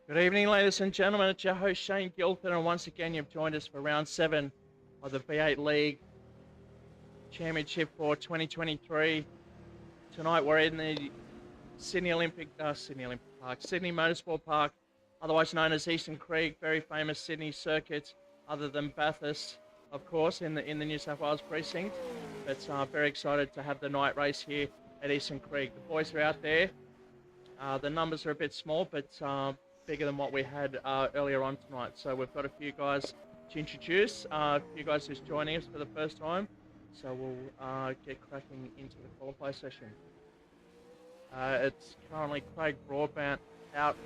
Good evening, ladies and gentlemen. It's your host, Shane Gilpin, and once again, you've joined us for round 7 of the V8 League Championship for 2023. Tonight, we're in the Sydney Motorsport Park, otherwise known as Eastern Creek, very famous Sydney circuit, other than Bathurst, of course, in the New South Wales precinct. But very excited to have the night race here at Eastern Creek. The boys are out there. The numbers are a bit small, but bigger than what we had earlier on tonight. So we've got a few guys to introduce, a few guys who's joining us for the first time. So we'll get cracking into the qualify session. It's currently Craig Broadbent out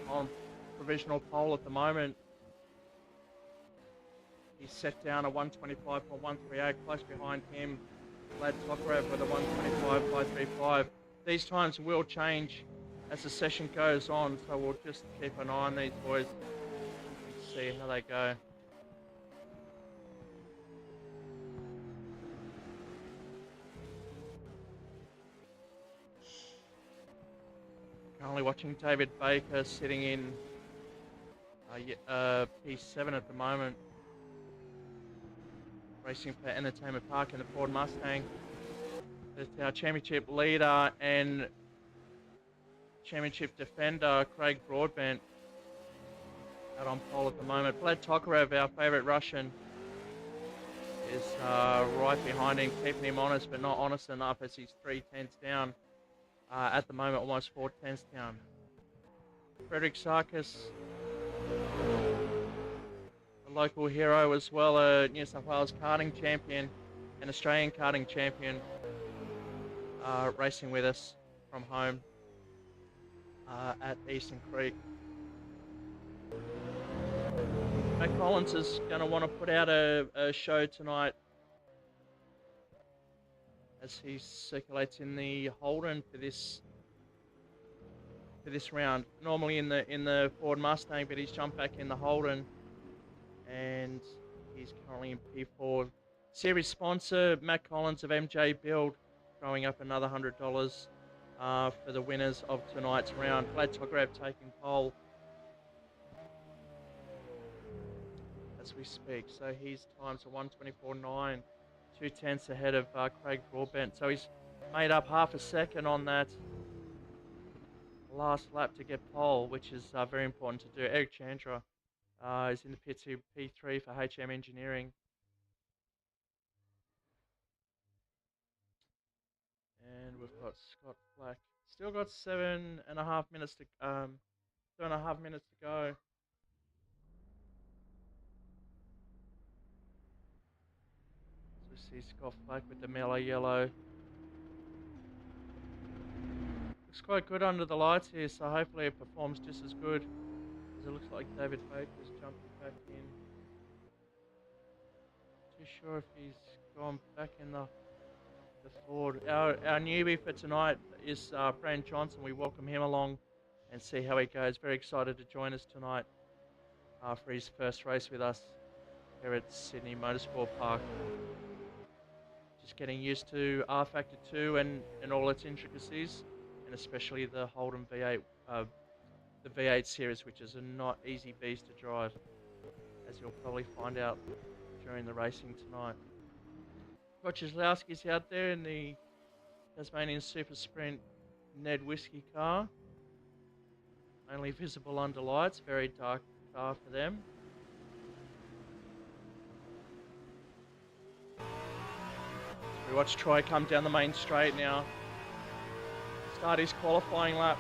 on provisional pole at the moment. He's set down a 125.138, close behind him, Vlad Tokarev with a 125.535. These times will change as the session goes on, so we'll just keep an eye on these boys and see how they go. Currently watching David Baker sitting in P7 at the moment, racing for Entertainment Park in the Ford Mustang. There's our championship leader and championship defender, Craig Broadbent, out on pole at the moment. Vlad Tokarev, our favourite Russian, is right behind him, keeping him honest, but not honest enough as he's 3/10 down. At the moment, almost 4/10 down. Frederick Sarkis, a local hero as well, a New South Wales karting champion, an Australian karting champion, racing with us from home at Eastern Creek. Matt Collins is going to want to put out a show tonight as he circulates in the Holden for this round. Normally in the Ford Mustang, but he's jumped back in the Holden, and he's currently in P4. Series sponsor Matt Collins of MJ Build, throwing up another $100 for the winners of tonight's round. Vlad Tokarev taking pole as we speak. So his times are 1:24.9, 2/10 ahead of Craig Broadbent. So he's made up half a second on that last lap to get pole, which is very important to do. Eric Chandra is in the pit P3 for HM Engineering. And we've got Scott Black. Still got 7.5 minutes to 2.5 minutes to go. So we see Scott Black with the mellow yellow. Looks quite good under the lights here, so hopefully it performs just as good as it looks like David Baker's jumping back in. Too sure if he's gone back in the Ford. Our newbie for tonight is Brand Johnson. We welcome him along and see how he goes. Very excited to join us tonight for his first race with us here at Sydney Motorsport Park. Just getting used to R Factor 2 and all its intricacies, and especially the Holden V8, the V8 series, which is a not easy beast to drive, as you'll probably find out during the racing tonight. Kocheslowski's out there in the Tasmanian Super Sprint Ned Whiskey car. Only visible under lights, very dark car for them. We watch Troy come down the main straight now. Start his qualifying lap.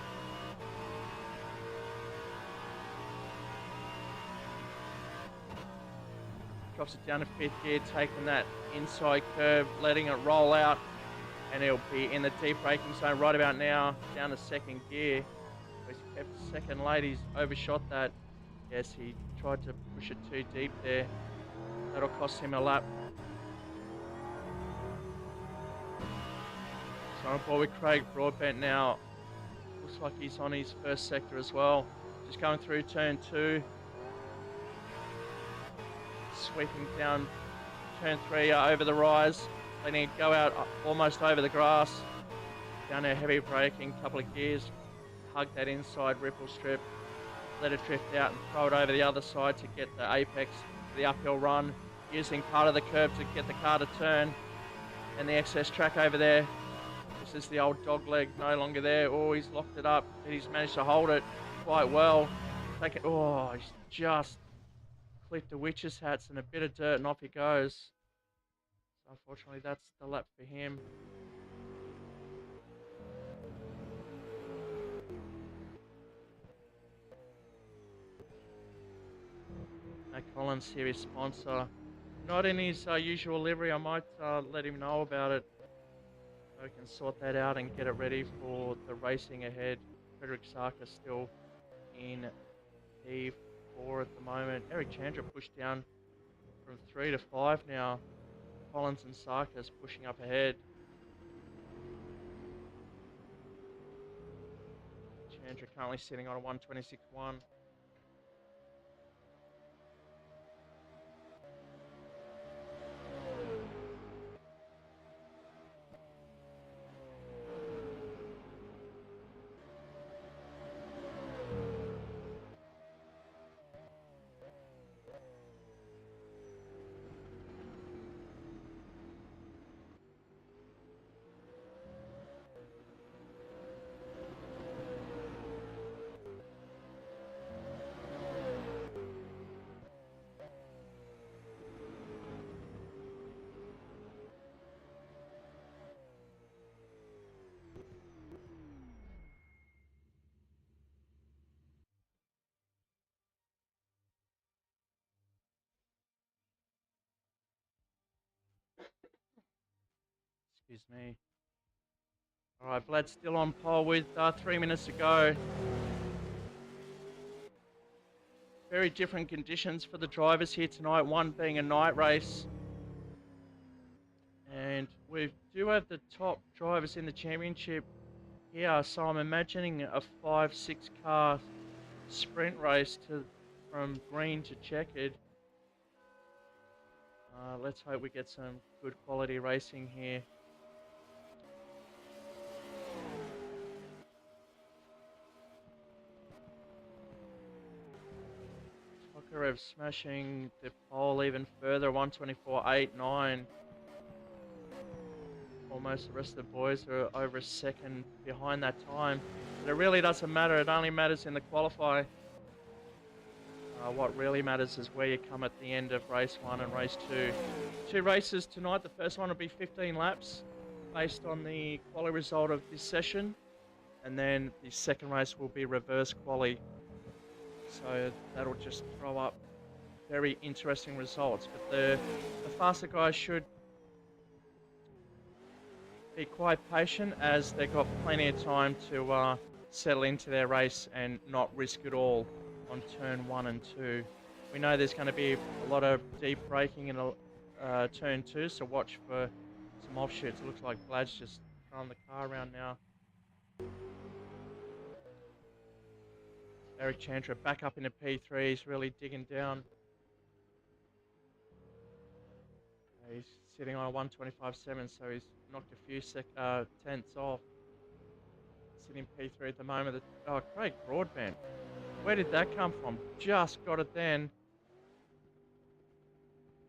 Drops it down to 5th gear, taking that inside curve, letting it roll out, and he'll be in the deep braking zone right about now, down to 2nd gear. He's kept 2nd late, he's overshot that. Yes, he tried to push it too deep there. That'll cost him a lap. So on board with Craig Broadbent now. Looks like he's on his first sector as well. Just going through turn 2. Sweeping down turn 3 over the rise, letting it go out almost over the grass. Down there, heavy braking, couple of gears, hug that inside ripple strip. let it drift out and throw it over the other side to get the apex, the uphill run, using part of the curb to get the car to turn, and the excess track over there. This is the old dog leg, no longer there. Oh, he's locked it up, but he's managed to hold it quite well. Take it. Oh, he's just clipped the witch's hats and a bit of dirt, and off he goes. So unfortunately, that's the lap for him. Collins here, his sponsor. Not in his usual livery. I might let him know about it so we can sort that out and get it ready for the racing ahead. Frederick Sarkis still in P4 at the moment. Eric Chandra pushed down from 3 to 5 now. Collins and Sarkis pushing up ahead. Chandra currently sitting on a 126.1. Excuse me. All right, Vlad's still on pole with 3 minutes to go. Very different conditions for the drivers here tonight, one being a night race. And we do have the top drivers in the championship here, so I'm imagining a 5-6 car sprint race from green to checkered. Let's hope we get some good quality racing here. Tokarev smashing the pole even further, 124.89. Almost the rest of the boys are over a second behind that time. But it really doesn't matter, it only matters in the qualify. What really matters is where you come at the end of race 1 and race 2. 2 races tonight. The first one will be 15 laps based on the quali result of this session. And then the second race will be reverse quali. So that'll just throw up very interesting results. But the faster guys should be quite patient, as they've got plenty of time to settle into their race and not risk it all on turn 1 and 2. We know there's going to be a lot of deep braking in turn 2, so watch for some offshoots. It looks like Vlad's just throwing the car around now. Eric Chandra back up into P3, he's really digging down. He's sitting on a 125.7, so he's knocked a few tenths off. Sitting P3 at the moment. Oh, Craig Broadbent. Where did that come from? Just got it then.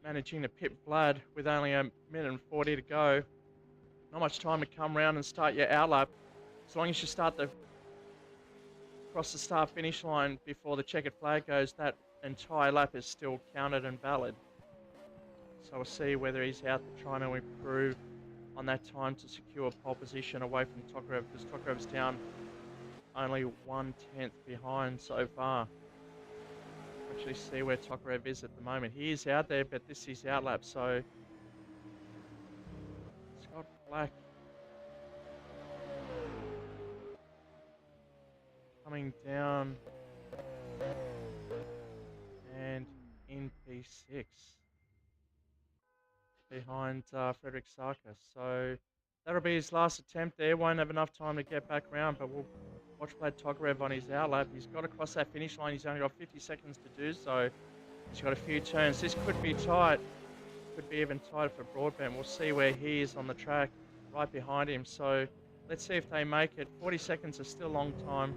Managing to pit Vlad with only a minute and 40 to go. Not much time to come around and start your outlap. As long as you start cross the start finish line before the checkered flag goes, that entire lap is still counted and valid. So we'll see whether he's out there trying to improve on that time to secure pole position away from Tokarev, because Tokarev's down only 1/10 behind so far. Actually see where Tokarev is at the moment. He is out there, but this is outlap, so Scott Black coming down and in P6 behind Frederick Sarkis. So that'll be his last attempt there. Won't have enough time to get back around, but we'll watch Vlad Tokarev on his outlap. He's got to cross that finish line. He's only got 50 seconds to do so. He's got a few turns. This could be tight. Could be even tighter for Broadbent. We'll see where he is on the track, right behind him. So let's see if they make it. 40 seconds is still a long time.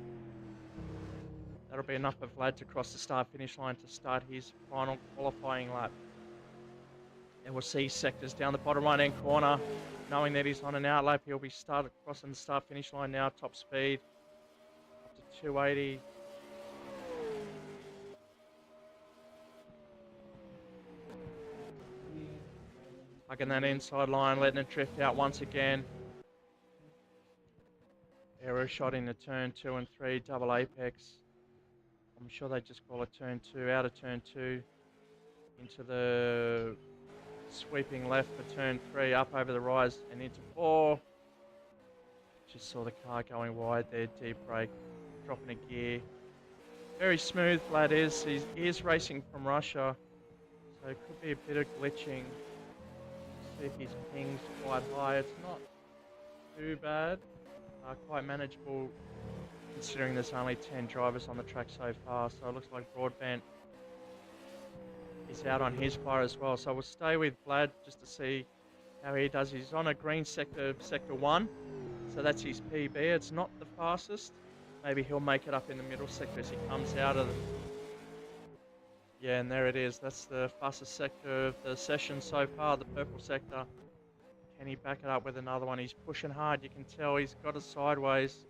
That'll be enough for Vlad to cross the start-finish line to start his final qualifying lap. And we'll see sectors down the bottom right-hand corner. Knowing that he's on an out lap, he'll be crossing the start-finish line now, top speed, up to 280. Hugging that inside line, letting it drift out once again. Aero shot into turn 2 and 3, double apex. I'm sure they just call it turn 2, out of turn 2, into the sweeping left for turn 3, up over the rise and into 4. Just saw the car going wide there, deep brake, dropping a gear. Very smooth Vlad is. He is racing from Russia, so it could be a bit of glitching. See if his ping's quite high. It's not too bad, quite manageable considering there's only 10 drivers on the track so far. So it looks like Broadbent is out on his fire as well. So we'll stay with Vlad just to see how he does. He's on a green sector 1, so that's his PB. It's not the fastest. Maybe he'll make it up in the middle sector as he comes out of the... Yeah, and there it is. That's the fastest sector of the session so far, the purple sector. Can he back it up with another one? He's pushing hard. You can tell he's got it sideways.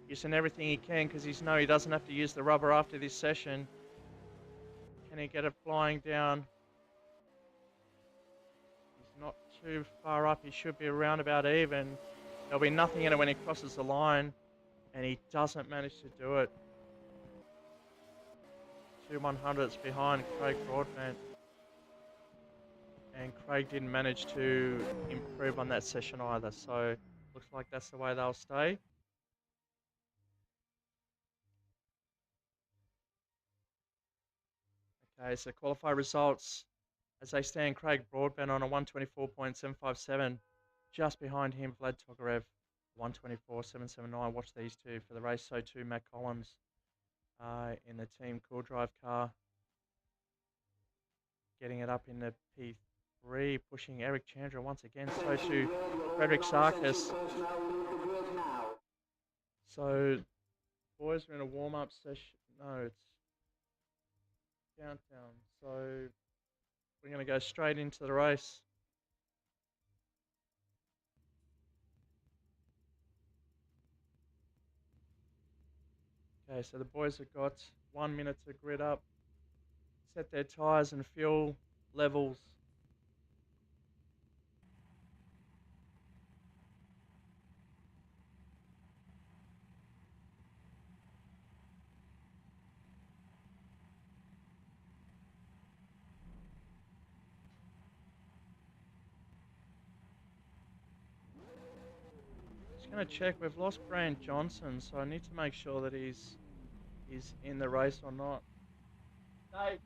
Using everything he can because he doesn't have to use the rubber after this session. Can he get it flying down? He's not too far up. He should be around about even. There'll be nothing in it when he crosses the line. And he doesn't manage to do it. 2 100s behind Craig Broadbent. And Craig didn't manage to improve on that session either. So looks like that's the way they'll stay. Okay, so qualify results as they stand. Craig Broadbent on a 124.757. Just behind him, Vlad Tokarev, 124.779. Watch these two for the race. So too, Matt Collins in the Team Cool Drive car. Getting it up in the P3, pushing Eric Chandra once again. So too, Frederick Sarkis. So, boys are in a warm-up session. No, it's countdown. So, we're going to go straight into the race. Okay, so the boys have got 1 minute to grid up, set their tyres and fuel levels. Just going to check, we've lost Brant Johnson, so I need to make sure that he's in the race or not. Dave,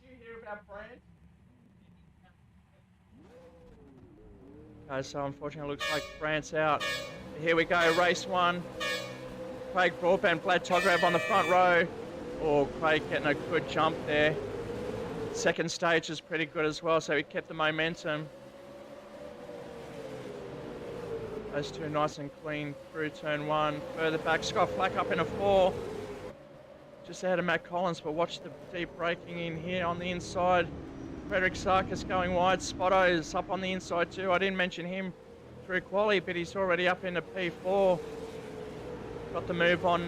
did you hear about Brant? Okay, so unfortunately it looks like Brant's out. Here we go, race 1. Craig Broadbent, Vlad Tokarev on the front row. Oh, Craig getting a good jump there. Second stage is pretty good as well, so he kept the momentum. Those two nice and clean through turn 1. Further back, Scott Flack up in a 4. Just ahead of Matt Collins, but watch the deep braking in here on the inside. Frederick Sarkis going wide. Spotto's up on the inside too. I didn't mention him through quali, but he's already up into P4. Got the move on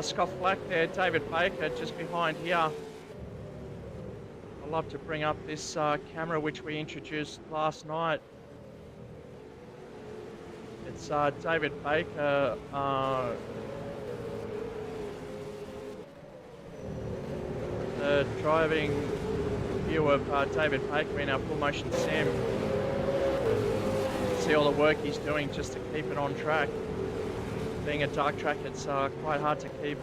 Scott Flack there. David Baker just behind here. I'd love to bring up this camera which we introduced last night. It's David Baker. The driving view of David Baker in our full motion sim. See all the work he's doing just to keep it on track. Being a dark track, it's quite hard to keep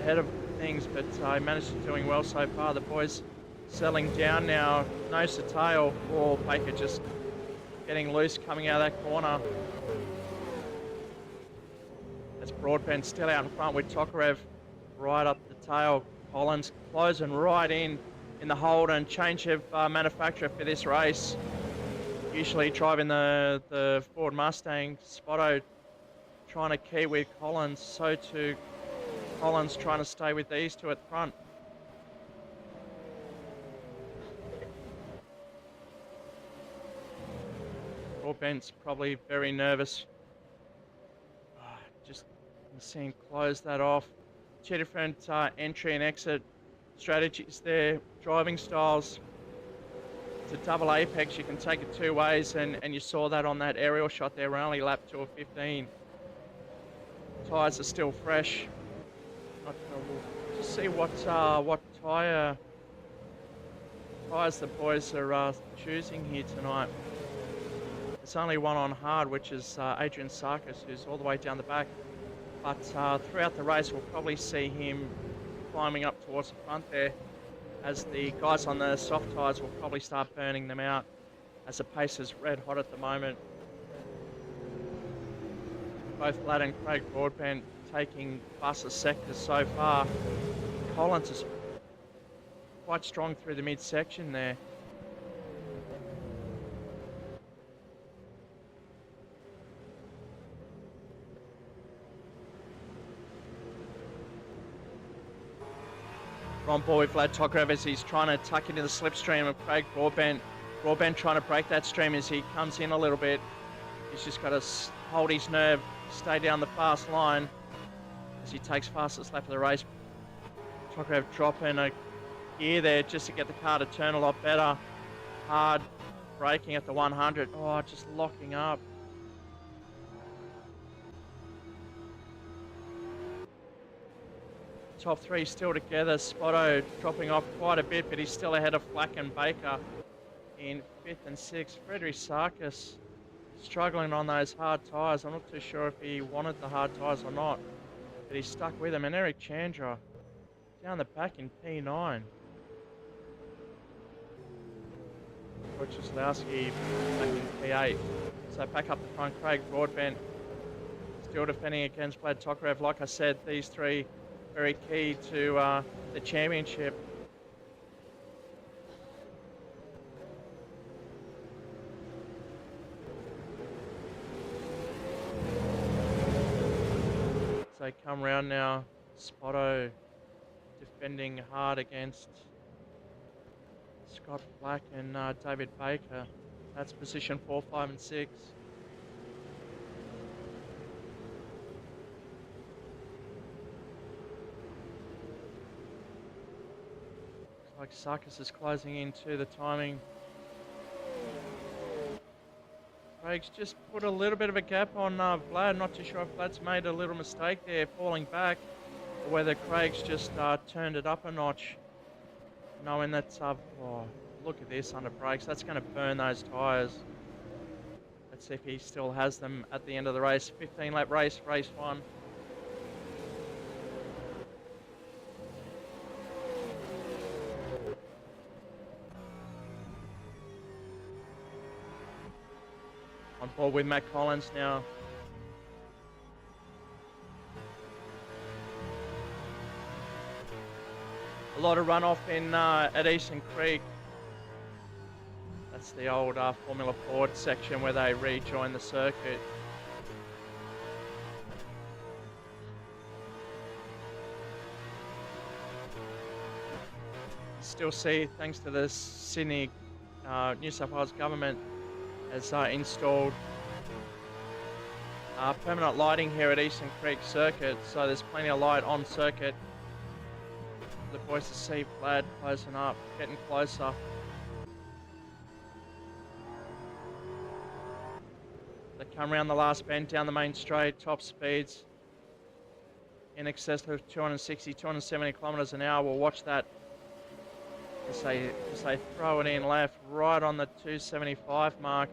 ahead of things, but I managed to doing well so far. The boys settling down now, nose to tail. Or Baker just getting loose coming out of that corner. That's Broadbent still out in front with Tokarev right up the tail. Collins closing right in the Holden, change of manufacturer for this race. Usually driving the Ford Mustang. Spotto trying to keep with Collins, so too Collins trying to stay with these two at front. Broadbent's probably very nervous. Just see him close that off. Two different entry and exit strategies there, driving styles. It's a double apex, you can take it two ways, and you saw that on that aerial shot there. We're only lapped to a 15. Tyres are still fresh. We'll just see what tyres the boys are choosing here tonight. There's only one on hard, which is Adrian Sarkis, who's all the way down the back. But throughout the race, we'll probably see him climbing up towards the front there, as the guys on the soft tyres will probably start burning them out, as the pace is red hot at the moment. Both Vlad and Craig Broadbent taking fastest sectors so far. Collins is quite strong through the midsection there. On board with Vlad Tokarev as he's trying to tuck into the slipstream of Craig Broadbent. Broadbent trying to break that stream as he comes in a little bit. He's just got to hold his nerve, stay down the fast line as he takes fastest lap of the race. Tokarev dropping a gear there just to get the car to turn a lot better. Hard braking at the 100. Oh, just locking up. Top three still together. Spotto dropping off quite a bit, but he's still ahead of Flack and Baker in 5th and 6th. Frederick Sarkis struggling on those hard tyres. I'm not too sure if he wanted the hard tyres or not, but he's stuck with them. And Eric Chandra down the back in P9. Wojciechowski back in P8. So back up the front, Craig Broadbent still defending against Vlad Tokarev. Like I said, these three very key to the championship. So they come round now. Spotto defending hard against Scott Black and David Baker. That's position 4, 5 and 6. Like Sarkis is closing into the timing. Craig's just put a little bit of a gap on Vlad. Not too sure if Vlad's made a little mistake there, falling back, or whether Craig's just turned it up a notch, knowing that's oh, look at this under brakes. That's going to burn those tyres. Let's see if he still has them at the end of the race. 15-lap race, race 1. On board with Matt Collins now. A lot of runoff in at Eastern Creek. That's the old Formula Ford section where they rejoin the circuit. Still see, thanks to the Sydney, New South Wales government, has installed permanent lighting here at Eastern Creek Circuit, so there's plenty of light on circuit. The boys to see Vlad closing up, getting closer. They come around the last bend down the main straight, top speeds in excess of 260, 270 kilometres an hour. We'll watch that as they throw it in left, right on the 275 mark.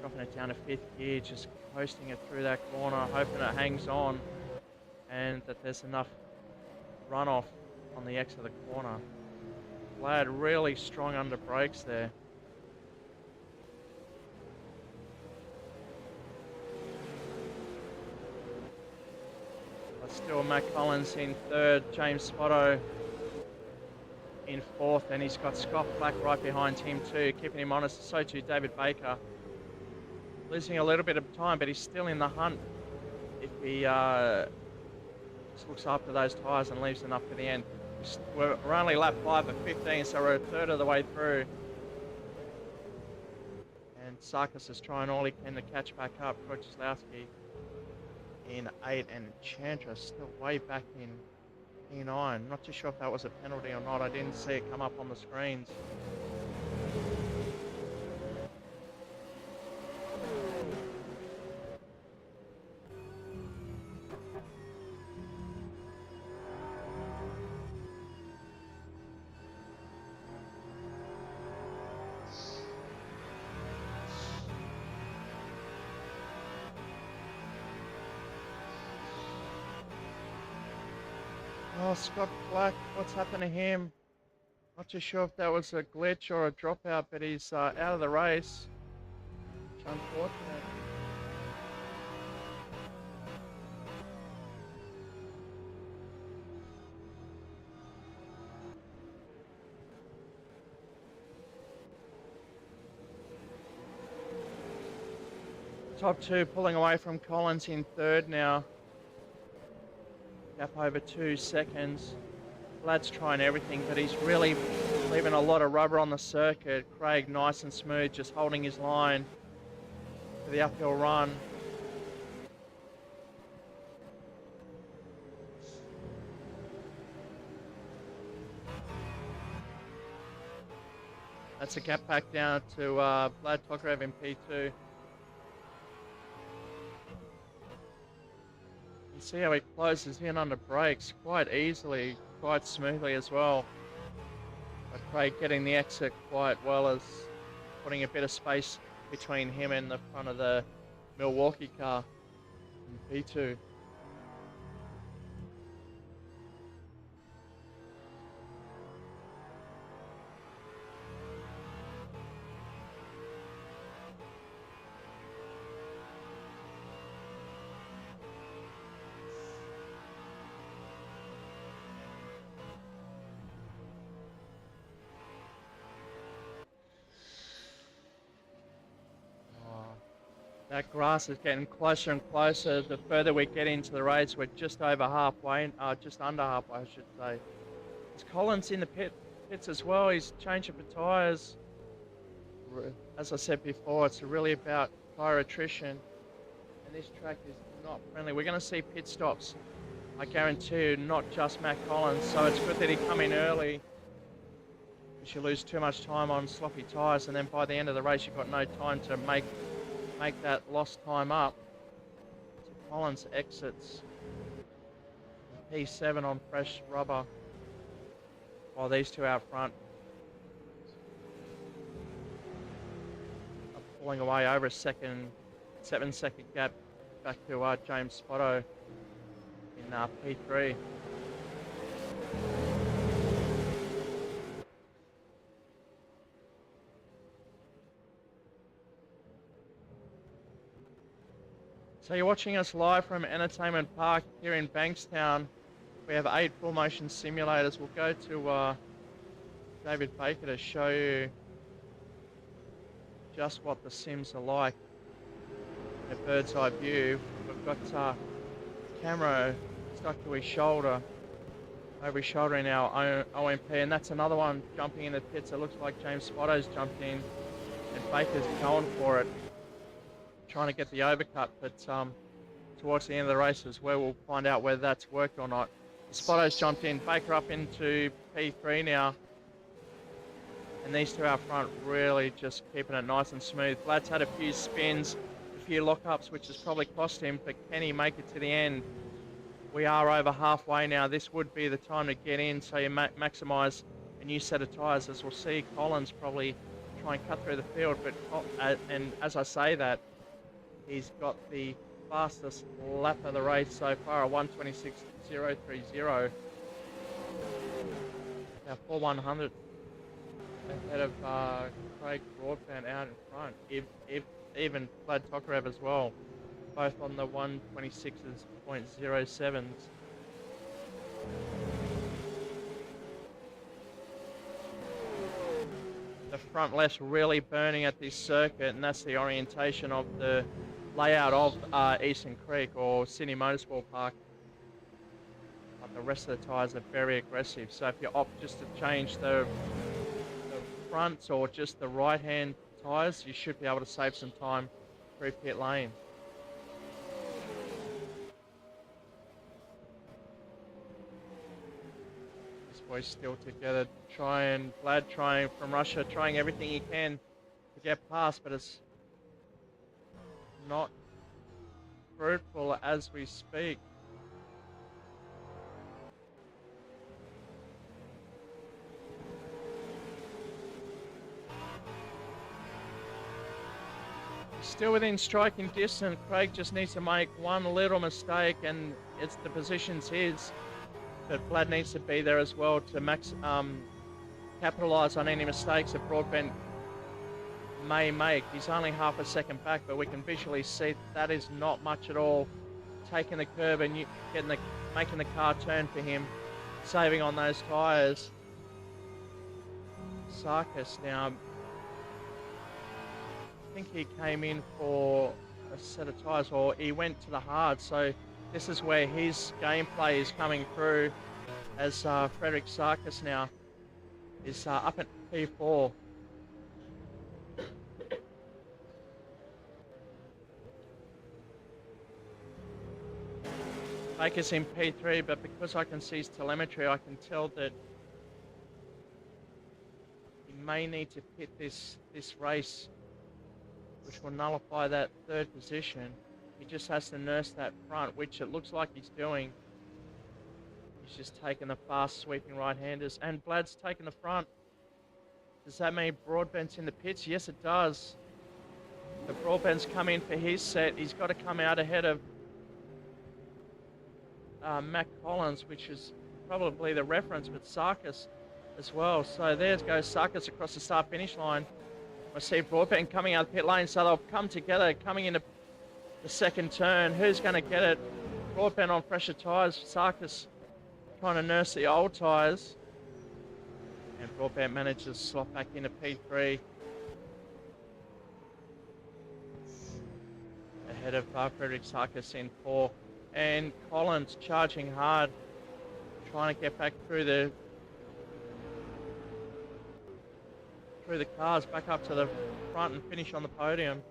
Dropping it down to 5th gear, just coasting it through that corner, hoping it hangs on and that there's enough runoff on the exit of the corner. Vlad really strong under brakes there. But still Matt Collins in 3rd, James Spotto in 4th, and he's got Scott Black right behind him too, keeping him honest. So too David Baker. Losing a little bit of time, but he's still in the hunt if he just looks after those tyres and leaves enough for the end. We're only lap 5 of 15, so we're a third of the way through. And Sarkis is trying all he can to catch back up. Wojciechowski in 8, and Chandra still way back in P9. Not too sure if that was a penalty or not. I didn't see it come up on the screens. Oh, Scott Black, what's happened to him? Not too sure if that was a glitch or a dropout, but he's out of the race. It's unfortunate. Top 2 pulling away from Collins in 3rd now. Gap over 2 seconds. Lad's trying everything, but he's really leaving a lot of rubber on the circuit. Craig nice and smooth, just holding his line for the uphill run. That's a gap back down to Vlad Tokarev in P2. See how he closes in under brakes quite easily, quite smoothly as well. But Craig getting the exit quite well, as putting a bit of space between him and the front of the Milwaukee car in P2. That grass is getting closer and closer. The further we get into the race, we're just over halfway, just under halfway, I should say. There's Collins in the pits as well. He's changing for tyres. As I said before, it's really about tyre attrition, and this track is not friendly. We're going to see pit stops, I guarantee you, not just Matt Collins. So it's good that he come in early, because you lose too much time on sloppy tyres, and then by the end of the race, you've got no time to make that lost time up. So Collins exits P7 on fresh rubber, while these two out front are pulling away over a 7-second gap back to James Spotto in P3. So you're watching us live from Entertainment Park here in Bankstown. We have 8 full motion simulators. We'll go to David Baker to show you just what the sims are like in a bird's eye view. We've got camera stuck to his shoulder, over his shoulder in our OMP, and that's another one jumping in the pits. It looks like James Spotto's jumped in and Baker's going for it, trying to get the overcut, but towards the end of the race is where we'll find out whether that's worked or not. Spotto's jumped in, Baker up into P3 now, and these two out front really just keeping it nice and smooth. Vlad's had a few spins, a few lockups, which has probably cost him, but can he make it to the end? We are over halfway now. This would be the time to get in, so you maximise a new set of tyres, as we'll see Collins probably try and cut through the field, but and as I say that, he's got the fastest lap of the race so far, a 1:26.030. Now 4/100 ahead of Craig Broadbent out in front. Even Vlad Tokarev as well, both on the 1:26.07s. The front left's really burning at this circuit, and that's the orientation of the layout of Eastern Creek or Sydney Motorsport Park. But the rest of the tyres are very aggressive. So if you opt just to change the front or just the right-hand tyres, you should be able to save some time through pit lane. This boy's still together. Vlad trying from Russia, trying everything he can to get past, but it's not fruitful as we speak. Still within striking distance. Craig just needs to make one little mistake and it's the position's his. But Vlad needs to be there as well to capitalise on any mistakes that Broadbent may make. He's only half a second back, but we can visually see that is not much at all. Taking the curb and making the car turn for him, saving on those tyres. Sarkis now, I think he came in for a set of tyres, or he went to the hard, so this is where his gameplay is coming through, as Frederick Sarkis now is up at P4. Baker's in P3, but because I can see his telemetry, I can tell that he may need to pit this race, which will nullify that third position. He just has to nurse that front, which it looks like he's doing. He's just taking the fast sweeping right-handers, and Vlad's taking the front. Does that mean Broadbent's in the pits? Yes, it does. The Broadbent's come in for his set. He's got to come out ahead of Matt Collins, which is probably the reference, but Sarkis as well. So there goes Sarkis across the start-finish line. I see Broadbent coming out of the pit lane, so they'll come together, coming into the second turn. Who's going to get it? Broadbent on fresher tyres. Sarkis trying to nurse the old tyres. And Broadbent manages to slot back into P3. Ahead of Frederick Sarkis in 4. And Collins charging hard, trying to get back through the cars, back up to the front and finish on the podium.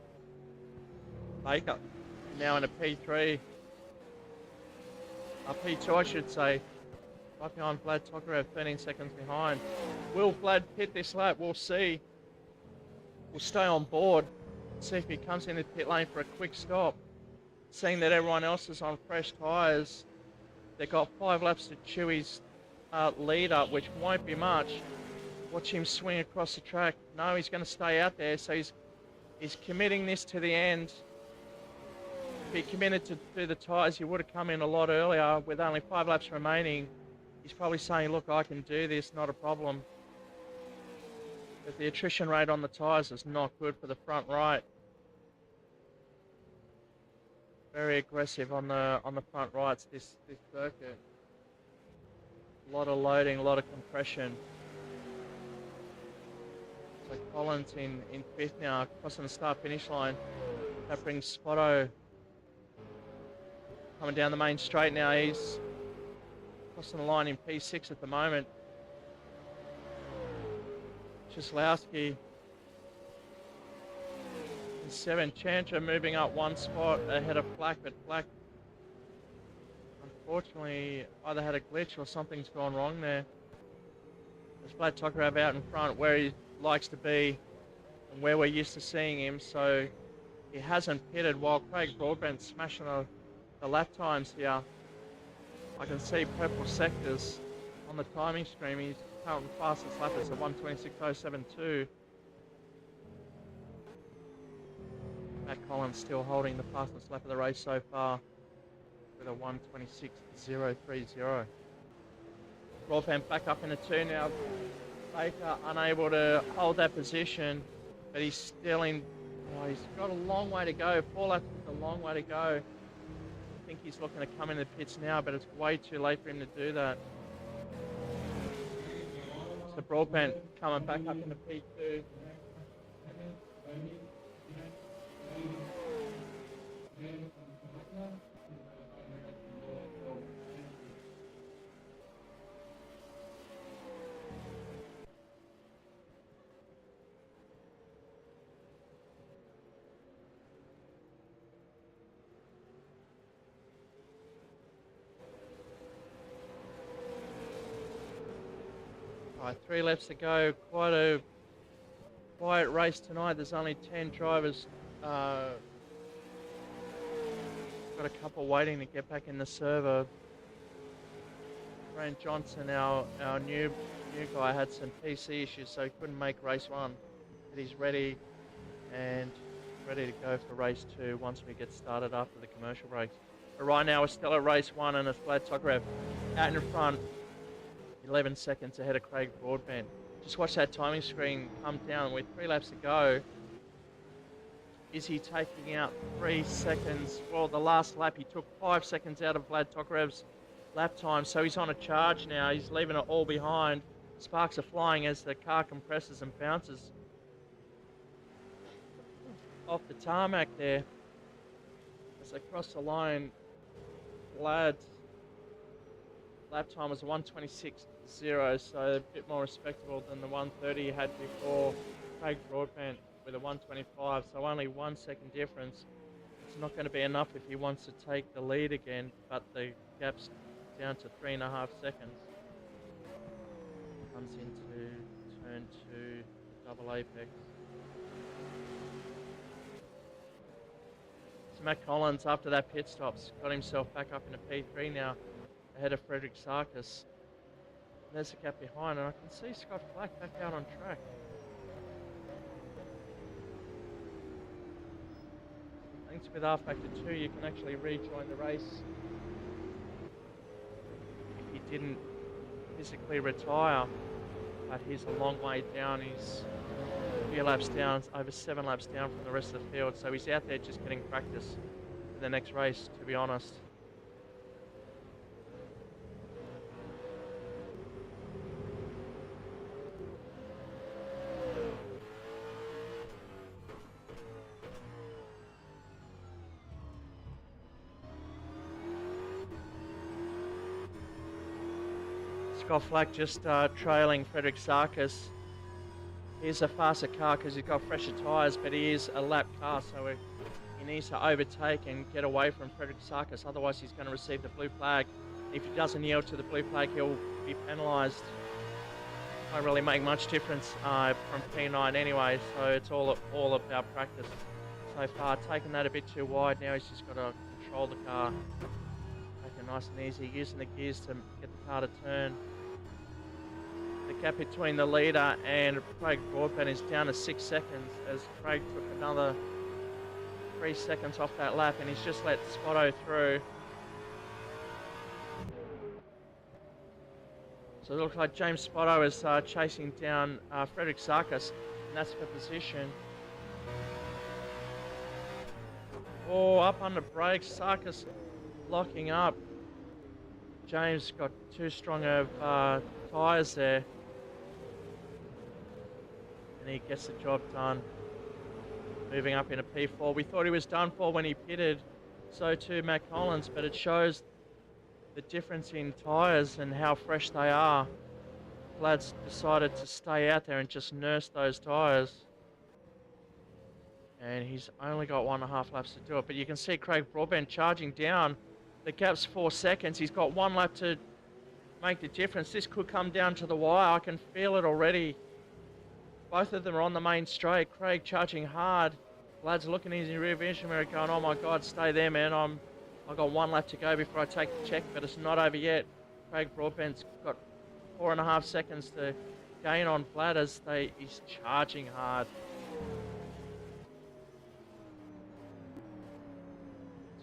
Baker now in a P3. P2 I should say. Right behind Vlad Tokarev, 13 seconds behind. Will Vlad pit this lap? We'll see. We'll stay on board. See if he comes in the pit lane for a quick stop. Seeing that everyone else is on fresh tyres, they've got 5 laps to chew his lead up, which won't be much. Watch him swing across the track. No, he's going to stay out there, so he's committing this to the end. If he committed to do the tyres, he would have come in a lot earlier. With only 5 laps remaining, he's probably saying, look, I can do this, not a problem. But the attrition rate on the tyres is not good for the front right. Very aggressive on the front rights this circuit. A lot of loading, a lot of compression. So Collins in 5th now, crossing the start-finish line. That brings Spotto coming down the main straight now. He's crossing the line in P6 at the moment. Cieslowski in 7. Chandra moving up 1 spot ahead of Flack, but Flack unfortunately either had a glitch or something's gone wrong there. There's Vlad Tokarev out in front where he likes to be and where we're used to seeing him, so he hasn't pitted, while Craig Broadbent's smashing the lap times here. I can see purple sectors on the timing screen. He's current fastest lap is a 1:26.072. Matt Collins still holding the fastest lap of the race so far with a 1:26.030. Broadbent back up in a 2 now. Baker unable to hold that position, but he's still in. Oh, he's got a long way to go. 4 laps is a long way to go. I think he's looking to come in the pits now, but it's way too late for him to do that. So Broadbent coming back up into P2. Right, 3 laps to go. Quite a quiet race tonight. There's only 10 drivers. Got a couple waiting to get back in the server. Grant Johnson, our new guy, had some PC issues, so he couldn't make race 1. But he's ready and ready to go for race 2 once we get started after the commercial breaks. But right now we're still at race 1 and it's Vlad Tokarev out in front, 11 seconds ahead of Craig Broadbent. Just watch that timing screen come down with 3 laps to go. Is he taking out 3 seconds? Well, the last lap he took 5 seconds out of Vlad Tokarev's lap time, so he's on a charge now. He's leaving it all behind. Sparks are flying as the car compresses and bounces off the tarmac there. As they cross the line, Vlad's lap time was 1:26.0, so a bit more respectable than the 1:30 he had before. Craig Broadbent with a 1:25, so only 1 second difference. It's not going to be enough if he wants to take the lead again, but the gap's down to 3.5 seconds. Comes into turn 2, double apex. So Matt Collins, after that pit stop's got himself back up into P3 now, ahead of Frederick Sarkis. There's a gap behind, and I can see Scott Flack back out on track. Thanks with R Factor 2, you can actually rejoin the race if you didn't physically retire, but he's a long way down. He's a few laps down, over 7 laps down from the rest of the field, so he's out there just getting practice for the next race, to be honest. Scott Flack just trailing Frederick Sarkis. He's a faster car because he's got fresher tyres, but he is a lap car, so he needs to overtake and get away from Frederick Sarkis, otherwise he's going to receive the blue flag. If he doesn't yield to the blue flag, he'll be penalised. Won't really make much difference from P9 anyway, so it's all about practice so far. Taking that a bit too wide, now he's just got to control the car. Make it nice and easy, using the gears to get the car to turn. The gap between the leader and Craig Broadbent is down to 6 seconds as Craig took another 3 seconds off that lap, and he's just let Spotto through. So it looks like James Spotto is chasing down Frederick Sarkis, and that's for position. Oh, up under brakes, Sarkis locking up. James got too strong of tyres there, and he gets the job done. Moving up into P4. We thought he was done for when he pitted, so too Matt Collins, but it shows the difference in tyres and how fresh they are. Vlad's decided to stay out there and just nurse those tyres. And he's only got 1.5 laps to do it, but you can see Craig Broadbent charging down. The gap's 4 seconds. He's got 1 lap to make the difference. This could come down to the wire. I can feel it already. Both of them are on the main straight. Craig charging hard. Vlad's looking in his rear vision mirror going, oh my God, stay there, man. I've got 1 lap to go before I take the check, but it's not over yet. Craig Broadbent's got 4.5 seconds to gain on Vlad as he's charging hard.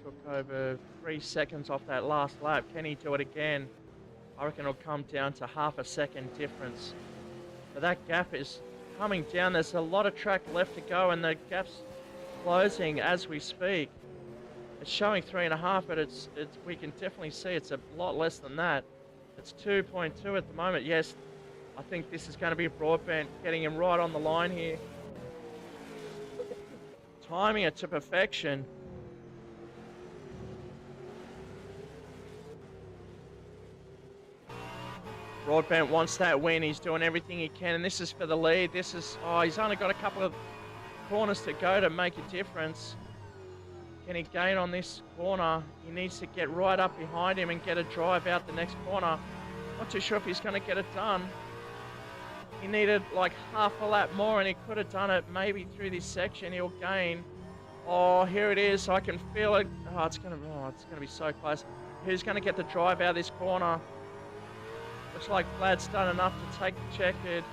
Took over 3 seconds off that last lap. Can he do it again? I reckon it'll come down to half a second difference. But that gap is coming down. There's a lot of track left to go, and the gap's closing as we speak. It's showing 3.5, but we can definitely see it's a lot less than that. It's 2.2 at the moment. Yes, I think this is going to be Broadbent getting him right on the line here. Timing it to perfection. Broadbent wants that win. He's doing everything he can, and this is for the lead. He's only got a couple of corners to go to make a difference. Can he gain on this corner? He needs to get right up behind him and get a drive out the next corner. Not too sure if he's going to get it done. He needed like half a lap more and he could have done it maybe through this section. He'll gain. Oh, here it is. I can feel it. Oh, it's gonna be so close. Who's gonna get the drive out of this corner? Looks like Vlad's done enough to take the checkered.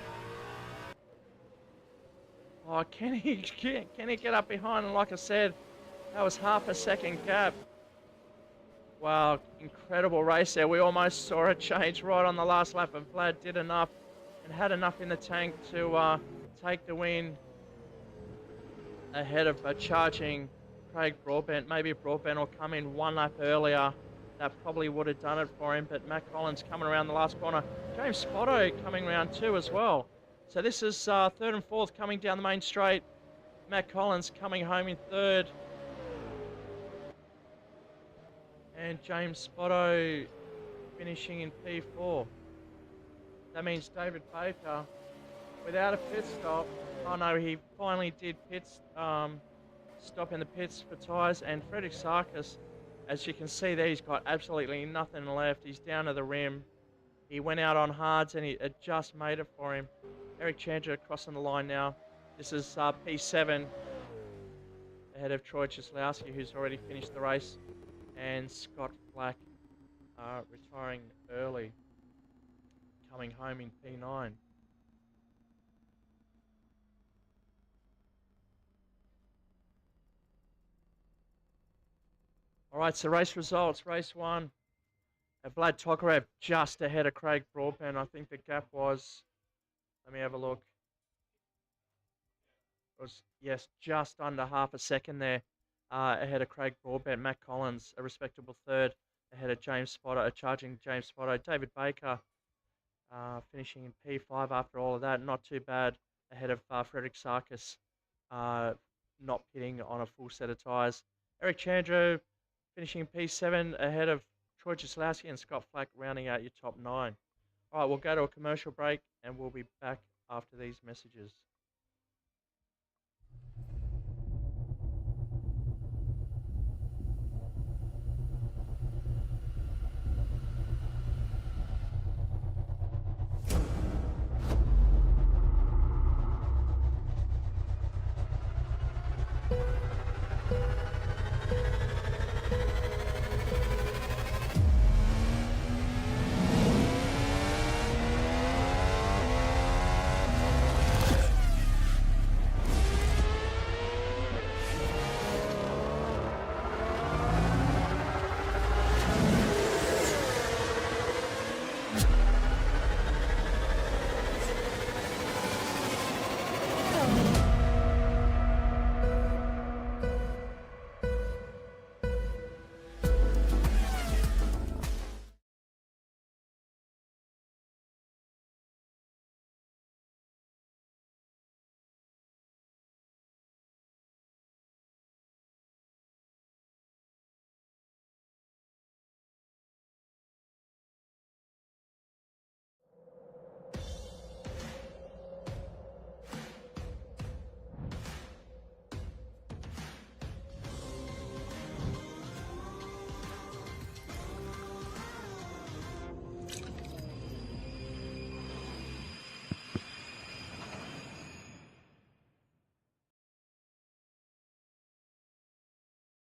Oh, can he get up behind? And like I said, that was half a second gap. Wow, incredible race there. We almost saw it change right on the last lap, but Vlad did enough and had enough in the tank to take the win ahead of charging Craig Broadbent. Maybe Broadbent will come in one lap earlier. That probably would have done it for him, but Matt Collins coming around the last corner. James Spotto coming around too as well. So this is third and fourth coming down the main straight. Matt Collins coming home in third. And James Spotto finishing in P4. That means David Baker, without a pit stop. Oh no, he finally did stop in the pits for tyres. And Frederick Sarkis, as you can see there, he's got absolutely nothing left. He's down to the rim. He went out on hards and it just made it for him. Eric Chandler crossing the line now. This is P7 ahead of Troy Cieslawski, who's already finished the race. And Scott Flack retiring early, coming home in P9. All right, so race results. Race 1, Vlad Tokarev just ahead of Craig Broadbent. I think the gap was, let me have a look. It was, yes, just under half a second there. Ahead of Craig Broadbent. Matt Collins, a respectable third, ahead of James Spotter, charging James Spotter. David Baker finishing in P5 after all of that. Not too bad, ahead of Frederick Sarkis, not pitting on a full set of tyres. Eric Chandro finishing in P7 ahead of Troy Cieslawski and Scott Flack rounding out your top 9. All right, we'll go to a commercial break and we'll be back after these messages.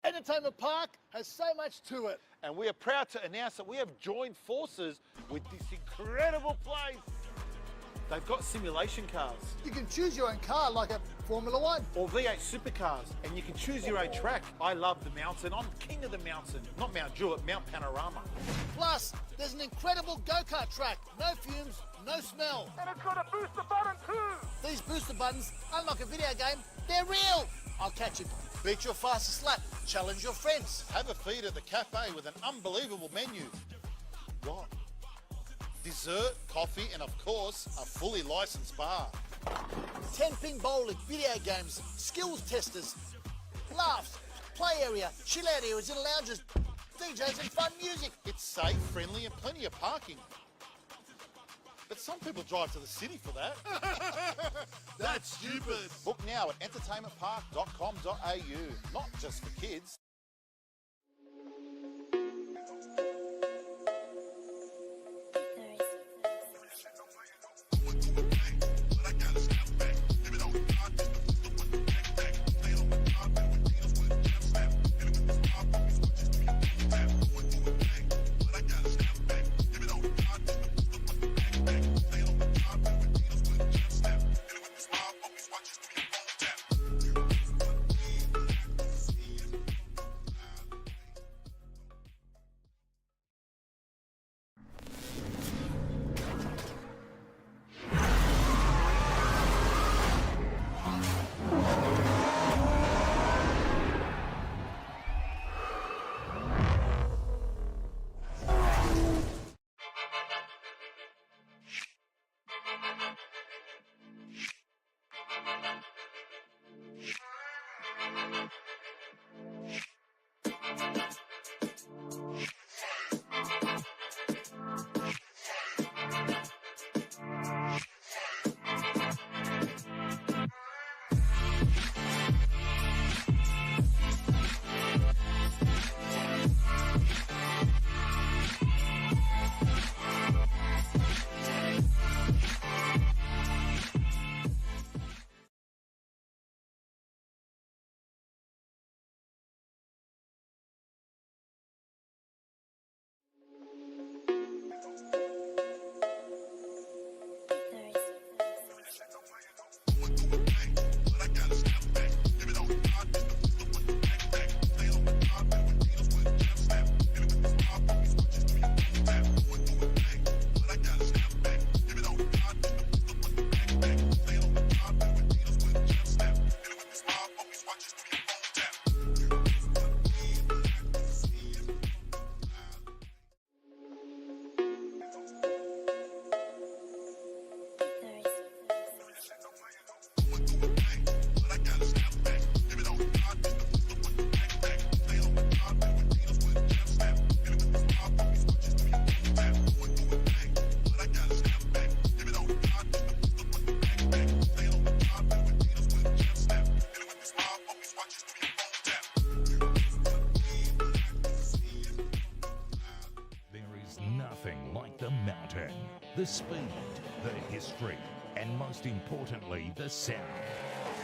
Entertainment Park has so much to it. And we are proud to announce that we have joined forces with this incredible place. They've got simulation cars. You can choose your own car like a Formula One. Or V8 supercars, and you can choose your own track. I love the mountain. I'm king of the mountain. Not Mount Jewett, Mount Panorama. Plus, there's an incredible go-kart track. No fumes, no smell. And it's got a booster button too! These booster buttons, unlike a video game, they're real. I'll catch you. Beat your fastest lap. Challenge your friends. Have a feed at the cafe with an unbelievable menu. What? Dessert, coffee, and of course, a fully licensed bar. 10-pin bowling, video games, skills testers, laughs, play area, chill out areas in lounges, DJs and fun music. It's safe, friendly, and plenty of parking. But some people drive to the city for that. That's stupid. Book now at entertainmentpark.com.au. Not just for kids. The speed, the history, and most importantly, the sound.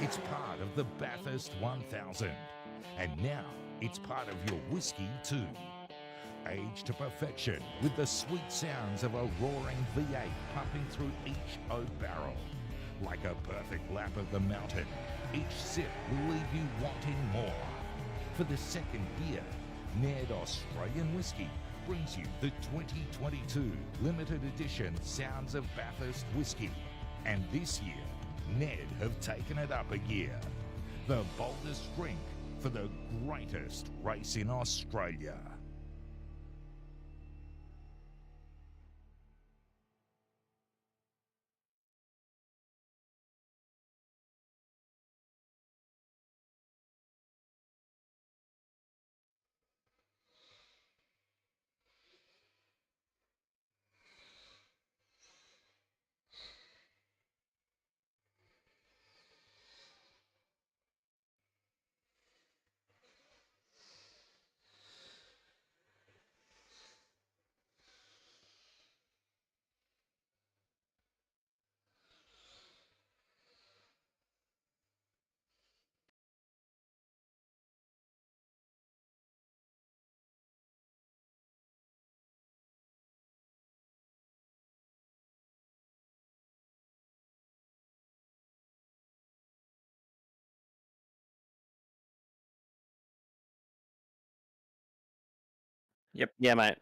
It's part of the Bathurst 1000. And now it's part of your whiskey too. Aged to perfection with the sweet sounds of a roaring V8 pumping through each oak barrel. Like a perfect lap of the mountain, each sip will leave you wanting more. For the second year, Ned Australian Whiskey brings you the 2022 limited edition Sounds of Bathurst Whiskey. And this year, Ned have taken it up a gear. The boldest drink for the greatest race in Australia. Yep. Yeah, mate.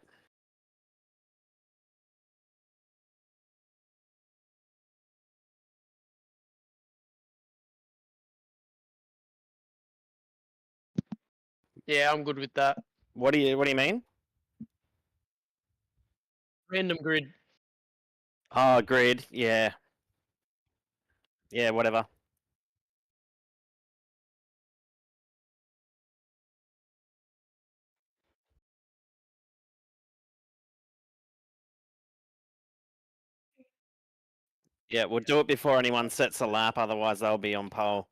Yeah, I'm good with that. What do you mean? Random grid. Oh, grid. Yeah. Yeah, whatever. Yeah, we'll do it before anyone sets a lap, otherwise they'll be on pole.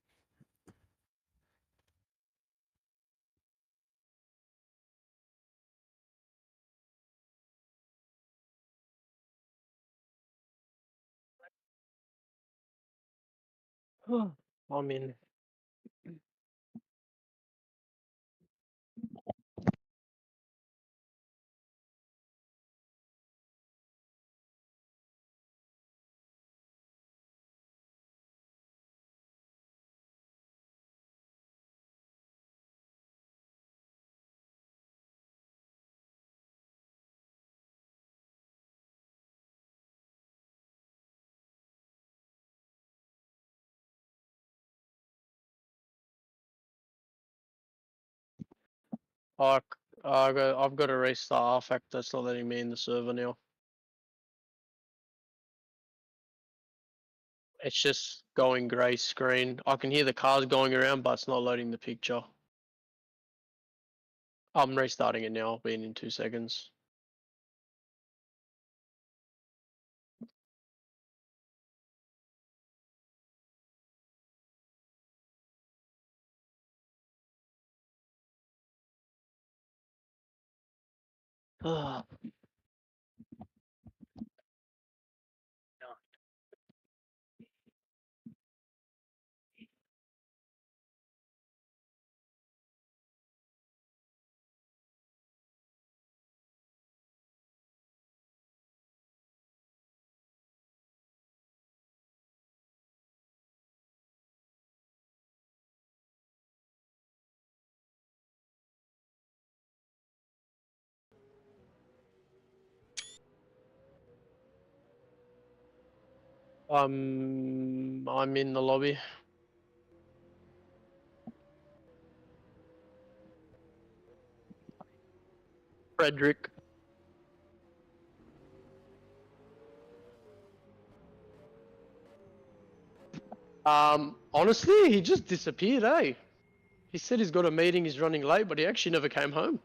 I'm in. I, I've got to restart RFAC. That's not letting me in the server now. It's just going grey screen. I can hear the cars going around, but it's not loading the picture. I'm restarting it now. I'll be in 2 seconds. I'm in the lobby. Frederick. Honestly, he just disappeared, eh? He said he's got a meeting, he's running late, but he actually never came home.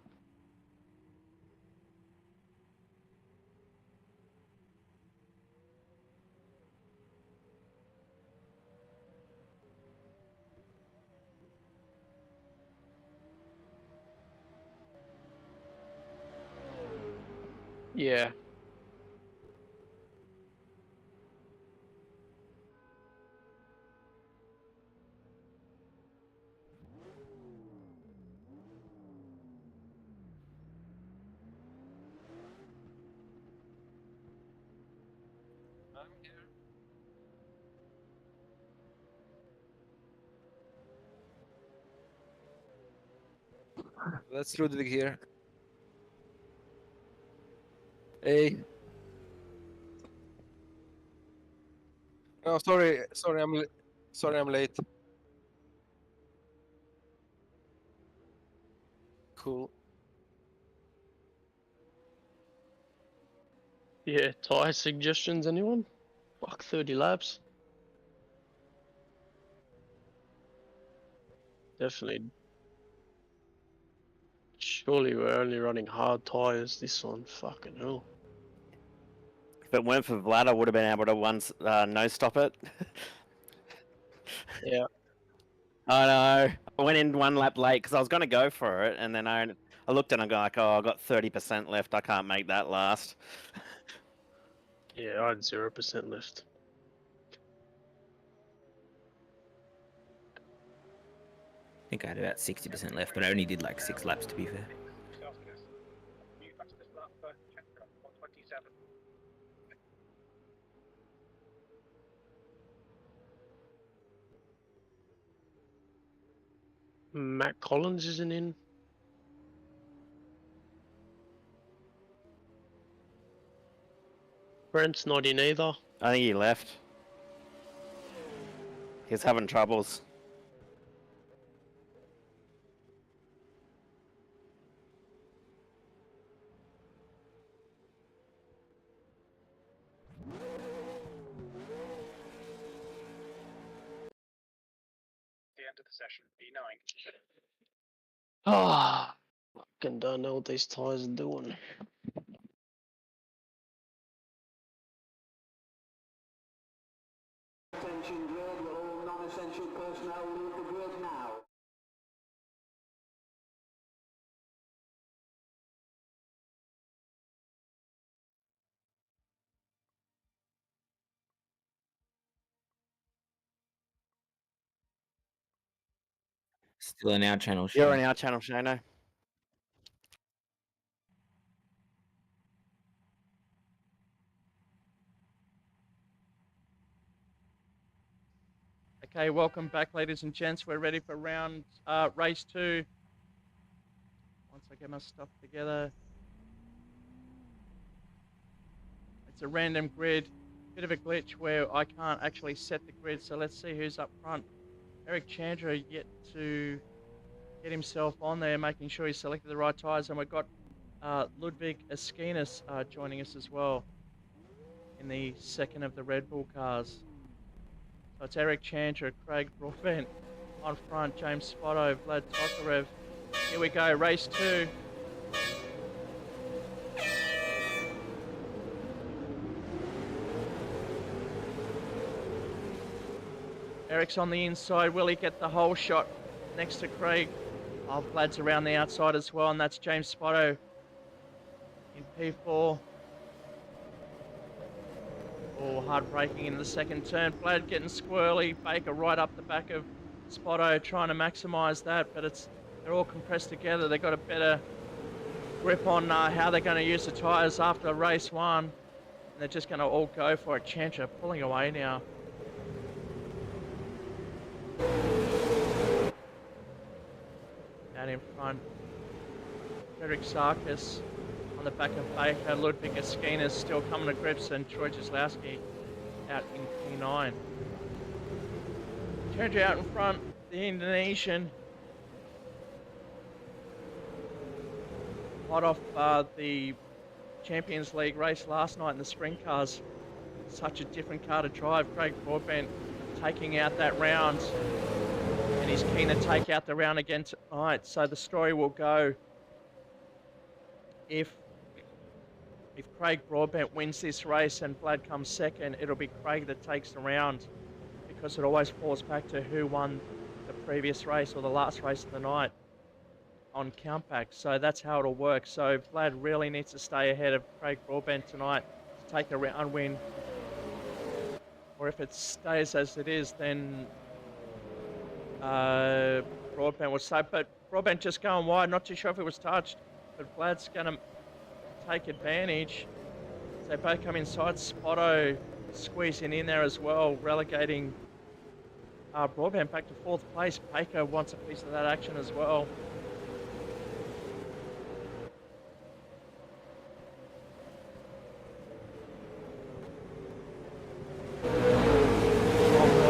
Yeah. That's Ludwig here. Hey. No, sorry, I'm late. Cool. Yeah, tyre suggestions, anyone? Fuck, 30 laps. Definitely. Surely we're only running hard tyres this one. Fucking hell. If it weren't for Vlad, I would have been able to no stop it. Yeah. I know. I went in one lap late because I was going to go for it, and then I looked and I go like, oh, I got 30% left. I can't make that last. Yeah, I had 0% left. I think I had about 60% left, but I only did like 6 laps to be fair. Matt Collins isn't in. Brent's not in either. I think he left. He's having troubles. The end of the session, B9. Ah, fucking don't know what these tyres are doing. Attention grid, will all non-essential personnel leave the grid now? Still in our channel, You're Shane. in our channel, Shano. Okay, welcome back, ladies and gents. We're ready for race 2. Once I get my stuff together. It's a random grid. Bit of a glitch where I can't actually set the grid, so let's see who's up front. Eric Chandra yet to get himself on there, making sure he selected the right tyres, and we've got Ludwig Eskinas joining us as well in the second of the Red Bull cars. So it's Eric Chandra, Craig Broadbent on front, James Spotto, Vlad Tokarev. Here we go, race 2. Eric's on the inside. Will he get the whole shot next to Craig? Oh, Vlad's around the outside as well, and that's James Spotto in P4. Oh, hard braking in the second turn. Vlad getting squirrely. Baker right up the back of Spotto, trying to maximise that, but they're all compressed together. They've got a better grip on how they're going to use the tyres after race 1. And they're just going to all go for it. Chandra pulling away now. Out in front, Frederick Sarkis on the back of Baker. Ludwig Eskinas still coming to grips, and Troy Jaslowski out in P9. Chandra out in front, the Indonesian. Hot off the Champions League race last night in the sprint cars. Such a different car to drive. Craig Broadbent taking out that round. And he's keen to take out the round again tonight. So the story will go, if Craig Broadbent wins this race and Vlad comes second, it'll be Craig that takes the round, because it always falls back to who won the previous race or the last race of the night on countback. So that's how it'll work. So Vlad really needs to stay ahead of Craig Broadbent tonight to take the round win. Or if it stays as it is, then Broadbent will stay, but Broadbent just going wide, not too sure if it was touched, but Vlad's going to take advantage. So they both come inside. Spotto squeezing in there as well, relegating Broadband back to 4th place. Baker wants a piece of that action as well.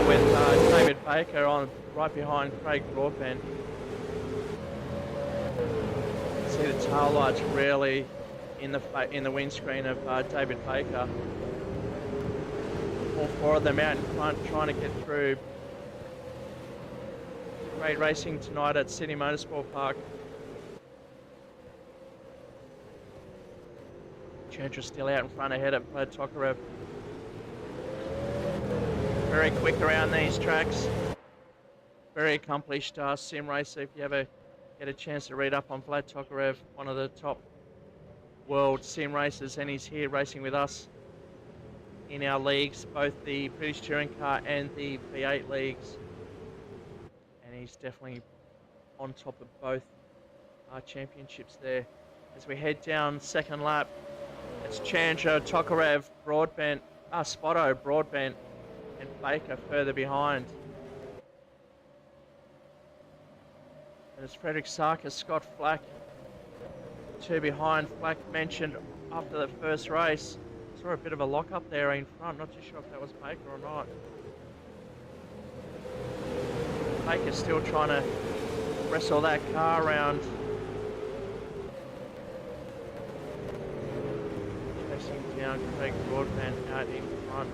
With David Baker on right behind Craig Broadbent. See the tail lights really in the windscreen of David Baker. All 4 of them out in front trying to get through. Great racing tonight at Sydney Motorsport Park. Chandra still out in front ahead of Vlad Tokarev. Very quick around these tracks. Very accomplished sim racer. If you ever get a chance to read up on Vlad Tokarev, one of the top world sim racers, and he's here racing with us in our leagues, both the British Touring Car and the V8 leagues. And he's definitely on top of both championships there. As we head down second lap, it's Chandra, Tokarev, Broadbent, Spotto, Broadbent, and Baker further behind. And it's Frederick Sarkis, Scott Flack, 2 behind. Flack mentioned after the first race, saw a bit of a lock up there in front. Not too sure if that was Baker or not. Baker's still trying to wrestle that car around. Chasing down Craig Broadbent out in front.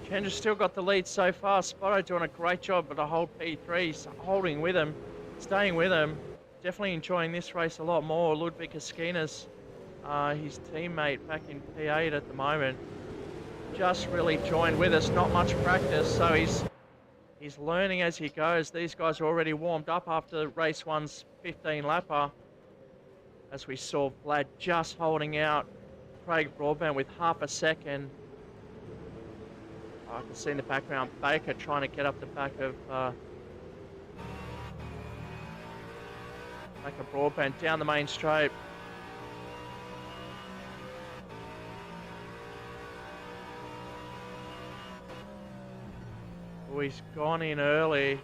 Chandra's still got the lead so far. Spotto doing a great job at the whole P3, holding with him, staying with him. Definitely enjoying this race a lot more. Ludwig Askinas, his teammate back in P8 at the moment, just really joined with us. Not much practice, so he's learning as he goes. These guys are already warmed up after race 1's 15 lapper. As we saw Vlad just holding out Craig Broadbent with half a second. I can see in the background Baker trying to get up the back of Broadbent down the main straight. Oh, he's gone in early.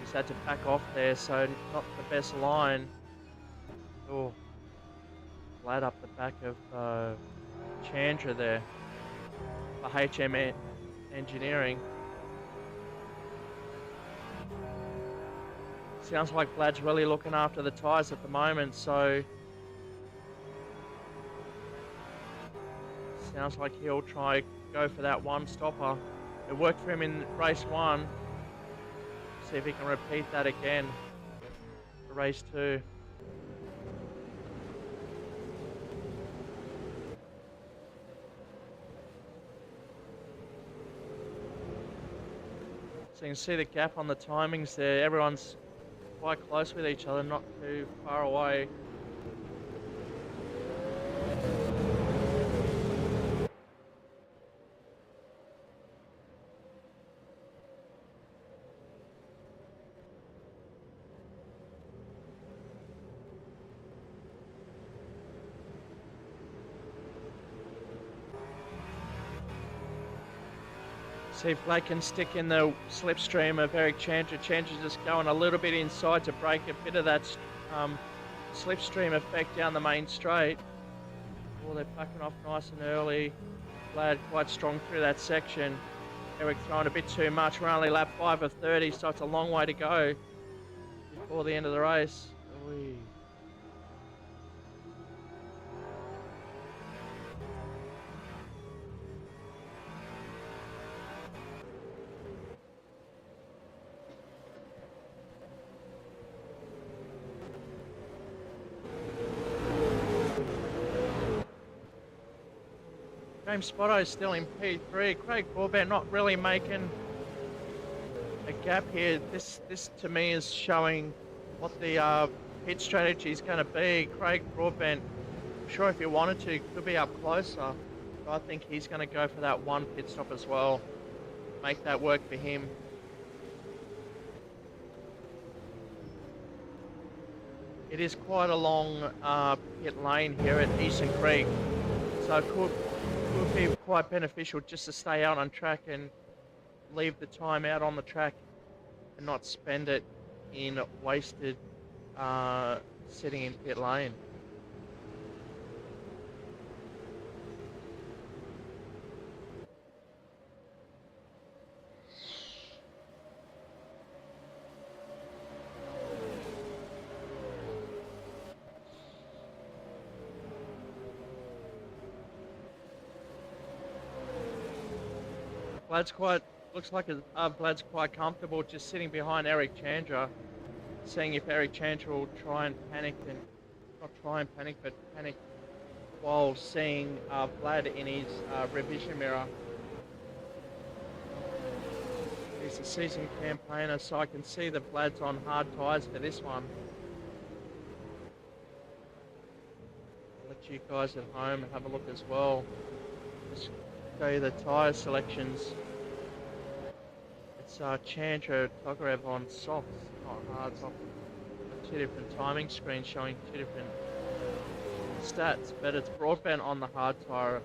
He's had to back off there, so not the best line. Oh, Vlad up the back of Chandra there. For HM Engineering. Sounds like Vlad's really looking after the tyres at the moment, so sounds like he'll try go for that one stopper. It worked for him in race 1. See if he can repeat that again for race 2. So you can see the gap on the timings there. Everyone's quite close with each other, not too far away. See if they can stick in the slipstream of Eric Chandra. Chandra just going a little bit inside to break a bit of that slipstream effect down the main straight. Oh, they're backing off nice and early. Vlad quite strong through that section. Eric throwing a bit too much. We're only lap 5 of 30, so it's a long way to go before the end of the race. Oy. James Spotto is still in P3. Craig Broadbent not really making a gap here. This to me is showing what the pit strategy is going to be. Craig Broadbent, I'm sure if he wanted to, could be up closer. So I think he's going to go for that one pit stop as well. Make that work for him. It is quite a long pit lane here at Eastern Creek, so it could be quite beneficial just to stay out on track and leave the time out on the track and not spend it in wasted sitting in pit lane. Looks like Vlad's quite comfortable just sitting behind Eric Chandra, seeing if Eric Chandra will try and panic and not try and panic, but panic while seeing Vlad in his revision mirror. He's a seasoned campaigner, so I can see that Vlad's on hard tyres for this one. I'll let you guys at home have a look as well. Just show you the tyre selections. It's Chandra, Tokarev on softs, not hards, off two different timing screens showing two different stats, but it's Broadbent on the hard tyre,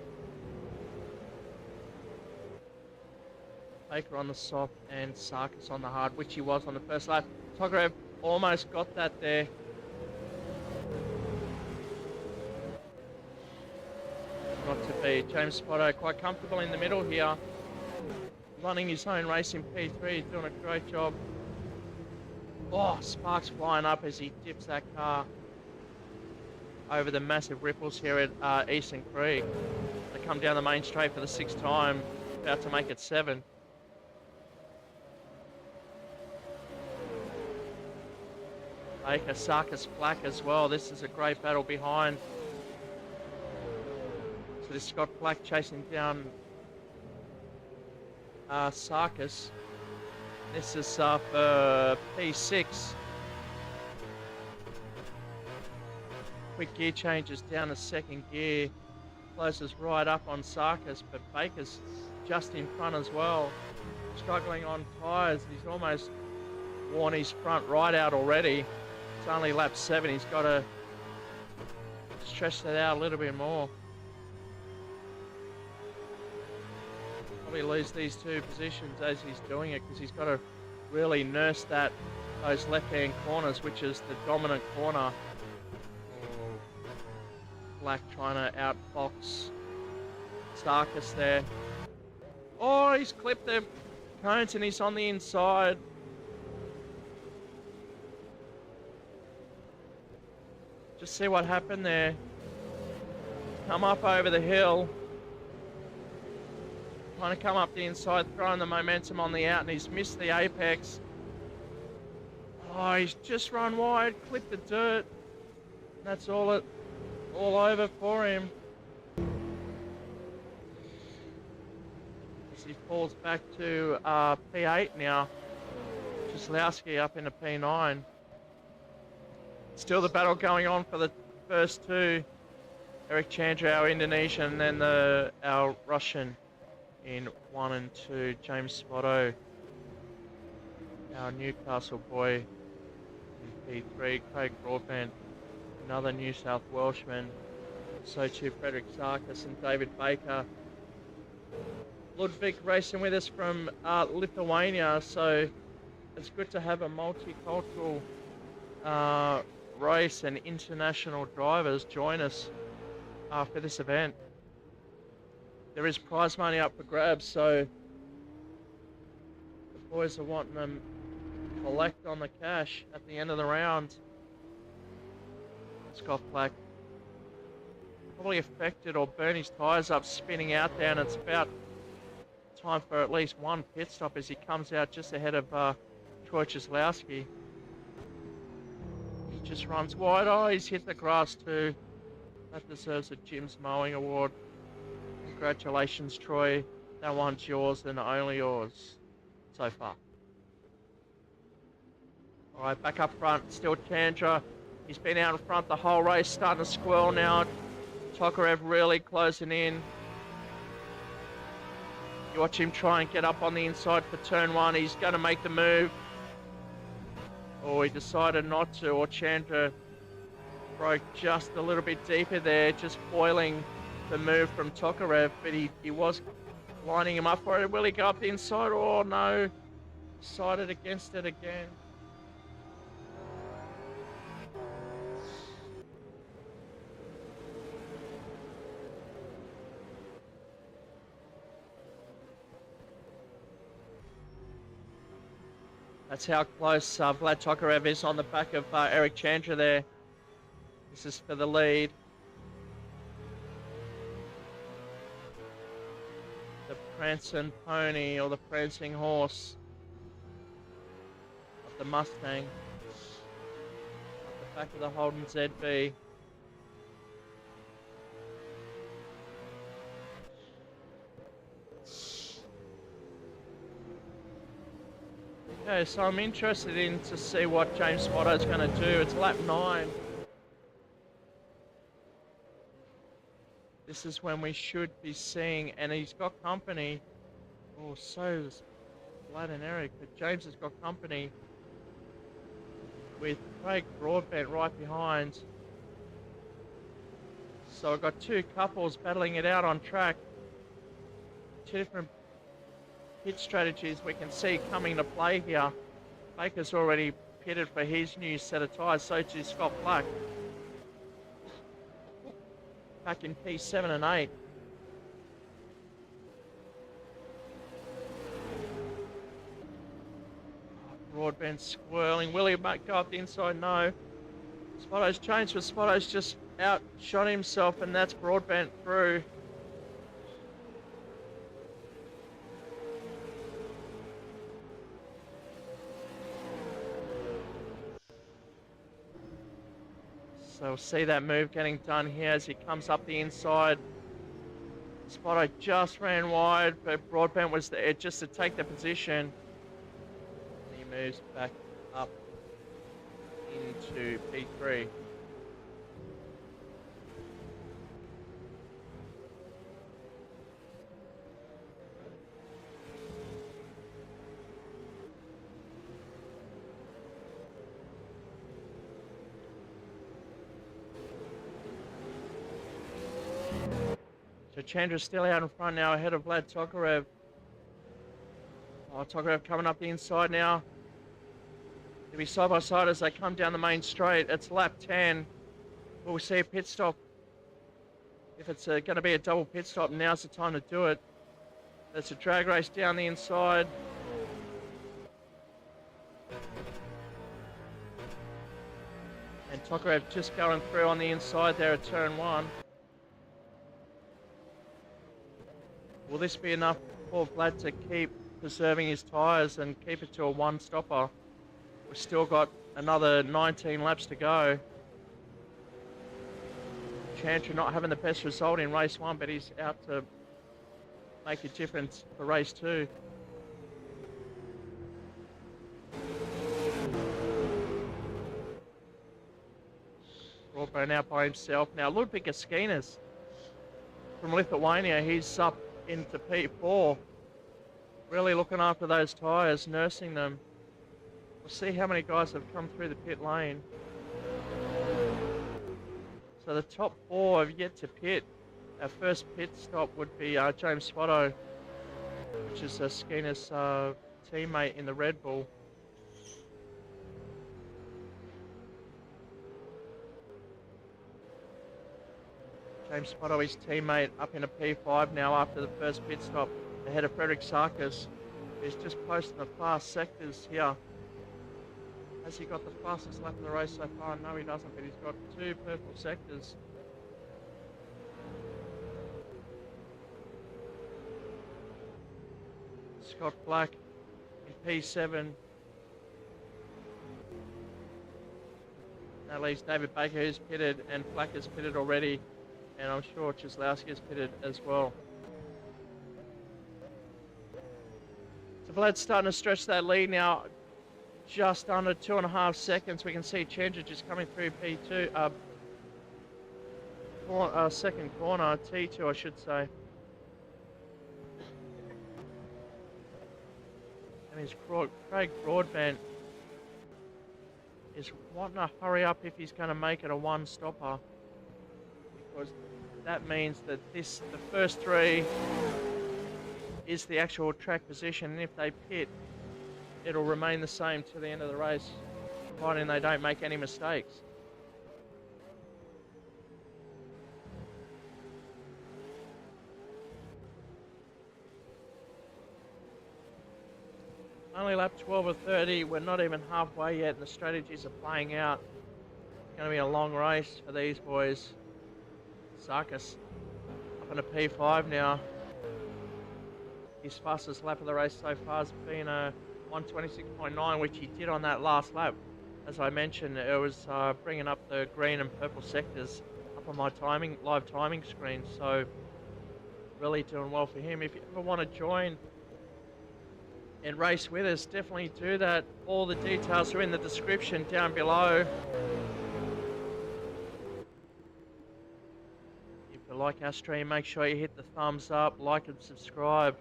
Baker on the soft, and Sarkis on the hard, which he was on the first lap. Tokarev almost got that there. Not to be. James Spotto quite comfortable in the middle here. Running his own race in P3, he's doing a great job. Oh, sparks flying up as he dips that car over the massive ripples here at Eastern Creek. They come down the main straight for the 6th time, about to make it 7. Baker, Sarkis, Flack as well. This is a great battle behind. So this Scott Flack chasing down Sarkis. This is for P6. Quick gear changes down to 2nd gear. Closes right up on Sarkis, but Baker's just in front as well. Struggling on tyres. He's almost worn his front right out already. It's only lap 7. He's got to stretch that out a little bit more. Probably lose these 2 positions as he's doing it, because he's got to really nurse those left-hand corners, which is the dominant corner. Black trying to outfox Sarkis there. Oh, he's clipped the cones and he's on the inside. Just see what happened there. Come up over the hill. Trying to come up the inside, throwing the momentum on the out, and he's missed the apex. Oh, he's just run wide, clipped the dirt. That's all over for him. As he falls back to P8 now. Jaslowski up into P9. Still the battle going on for the first 2. Eric Chandra, our Indonesian, and then our Russian in 1 and 2. James Spotto, our Newcastle boy, in P3. Craig Broadbent, another New South Welshman. So too Frederick Sarkis and David Baker. Ludwig racing with us from Lithuania, so it's good to have a multicultural race and international drivers join us for this event. There is prize money up for grabs, so the boys are wanting them to collect on the cash at the end of the round. Scott Black probably affected or burned his tyres up spinning out there, and it's about time for at least one pit stop as he comes out just ahead of Troy Jaslowski. He just runs wide. Oh, he's hit the grass too. That deserves a Jim's Mowing Award. Congratulations, Troy. That one's yours and only yours so far. All right, back up front, still Chandra. He's been out in front the whole race, starting to squirrel now. Tokarev really closing in. You watch him try and get up on the inside for turn 1. He's going to make the move. Oh, he decided not to, or Chandra broke just a little bit deeper there, just foiling the move from Tokarev, but he was lining him up for it. Will he go up the inside? Oh, no. Decided against it again. That's how close Vlad Tokarev is on the back of Eric Chandra there. This is for the lead. The prancing pony, or the prancing horse of the Mustang. Up the back of the Holden ZB. Okay, so I'm interested in to see what James Spotto is going to do. It's lap 9. This is when we should be seeing, and he's got company. Oh, so does Vlad and Eric, but James has got company with Craig Broadbent right behind. So I've got two couples battling it out on track. Two different pit strategies we can see coming to play here. Baker's already pitted for his new set of tyres, so too Scott Black. Back in P7 and 8. Broadbent swirling. Will he go up the inside? No. Spotto's changed, but Spotto's just outshot himself, and that's Broadbent through. So we'll see that move getting done here as he comes up the inside. Spotto just ran wide, but Broadbent was there just to take the position. And he moves back up into P3. So Chandra's still out in front now, ahead of Vlad Tokarev. Oh, Tokarev coming up the inside now. They'll be side by side as they come down the main straight. It's lap 10. We'll see a pit stop. If it's going to be a double pit stop, now's the time to do it. That's a drag race down the inside. And Tokarev just going through on the inside there at turn 1. Will this be enough for Vlad to keep preserving his tyres and keep it to a one-stopper? We've still got another 19 laps to go. Chantry not having the best result in race 1, but he's out to make a difference for race 2. Broadbent out by himself. Now Ludwig Askinas from Lithuania, he's up into P4, really looking after those tyres, nursing them. We'll see how many guys have come through the pit lane. So the top 4 have yet to pit. Our first pit stop would be James Spotto, which is Skinner's teammate in the Red Bull. James Spotto, his teammate, up in a P5 now after the first pit stop, ahead of Frederick Sarkis, who's just posting the fast sectors here. Has he got the fastest lap of the race so far? No, he doesn't, but he's got 2 purple sectors. Scott Black in P7. That leaves David Baker, who's pitted, and Black is pitted already. And I'm sure Czeslowski is pitted as well. So Vlad's starting to stretch that lead now. Just under 2.5 seconds. We can see Chandra just coming through P2. Second corner, T2 I should say. is Craig Broadbent is wanting to hurry up if he's going to make it a one-stopper, because that means that the first three is the actual track position, and if they pit, it'll remain the same to the end of the race, providing they don't make any mistakes. Only lap 12 of 30, we're not even halfway yet, and the strategies are playing out. It's going to be a long race for these boys. Sarkis up in a P5 now. His fastest lap of the race so far has been a 126.9, which he did on that last lap. As I mentioned, it was bringing up the green and purple sectors up on my live timing screen, so really doing well for him. If you ever want to join and race with us, definitely do that. All the details are in the description down below. If you like our stream, make sure you hit the thumbs up, like and subscribe.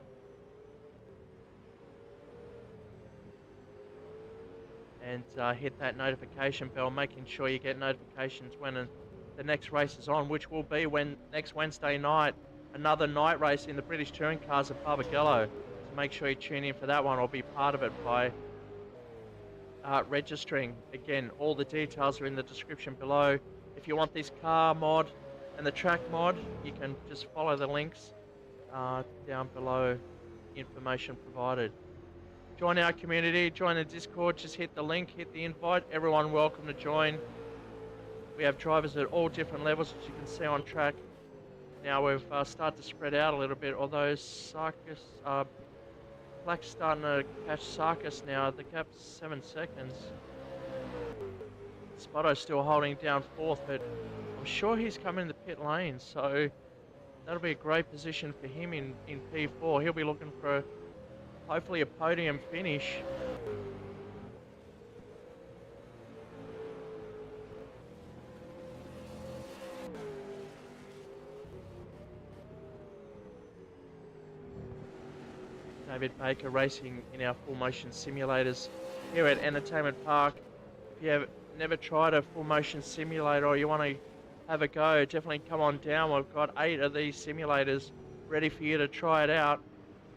And hit that notification bell, making sure you get notifications when the next race is on, which will be next Wednesday night, another night race in the British Touring Cars at Barbagallo. So make sure you tune in for that one or be part of it by registering. Again, all the details are in the description below. If you want this car mod and the track mod, you can just follow the links down below, information provided. Join our community, join the Discord, just hit the link, hit the invite. Everyone welcome to join. We have drivers at all different levels, as you can see on track. Now we've started to spread out a little bit, although Sarkis, Black's starting to catch Sarkis now. The gap's 7 seconds. Spotto's still holding down fourth, but I'm sure he's coming in the pit lane, so that'll be a great position for him in P4. He'll be looking for hopefully a podium finish. David Baker racing in our full motion simulators here at Entertainment Park. If you have never tried a full motion simulator or you want to have a go, definitely come on down. We've got 8 of these simulators ready for you to try it out.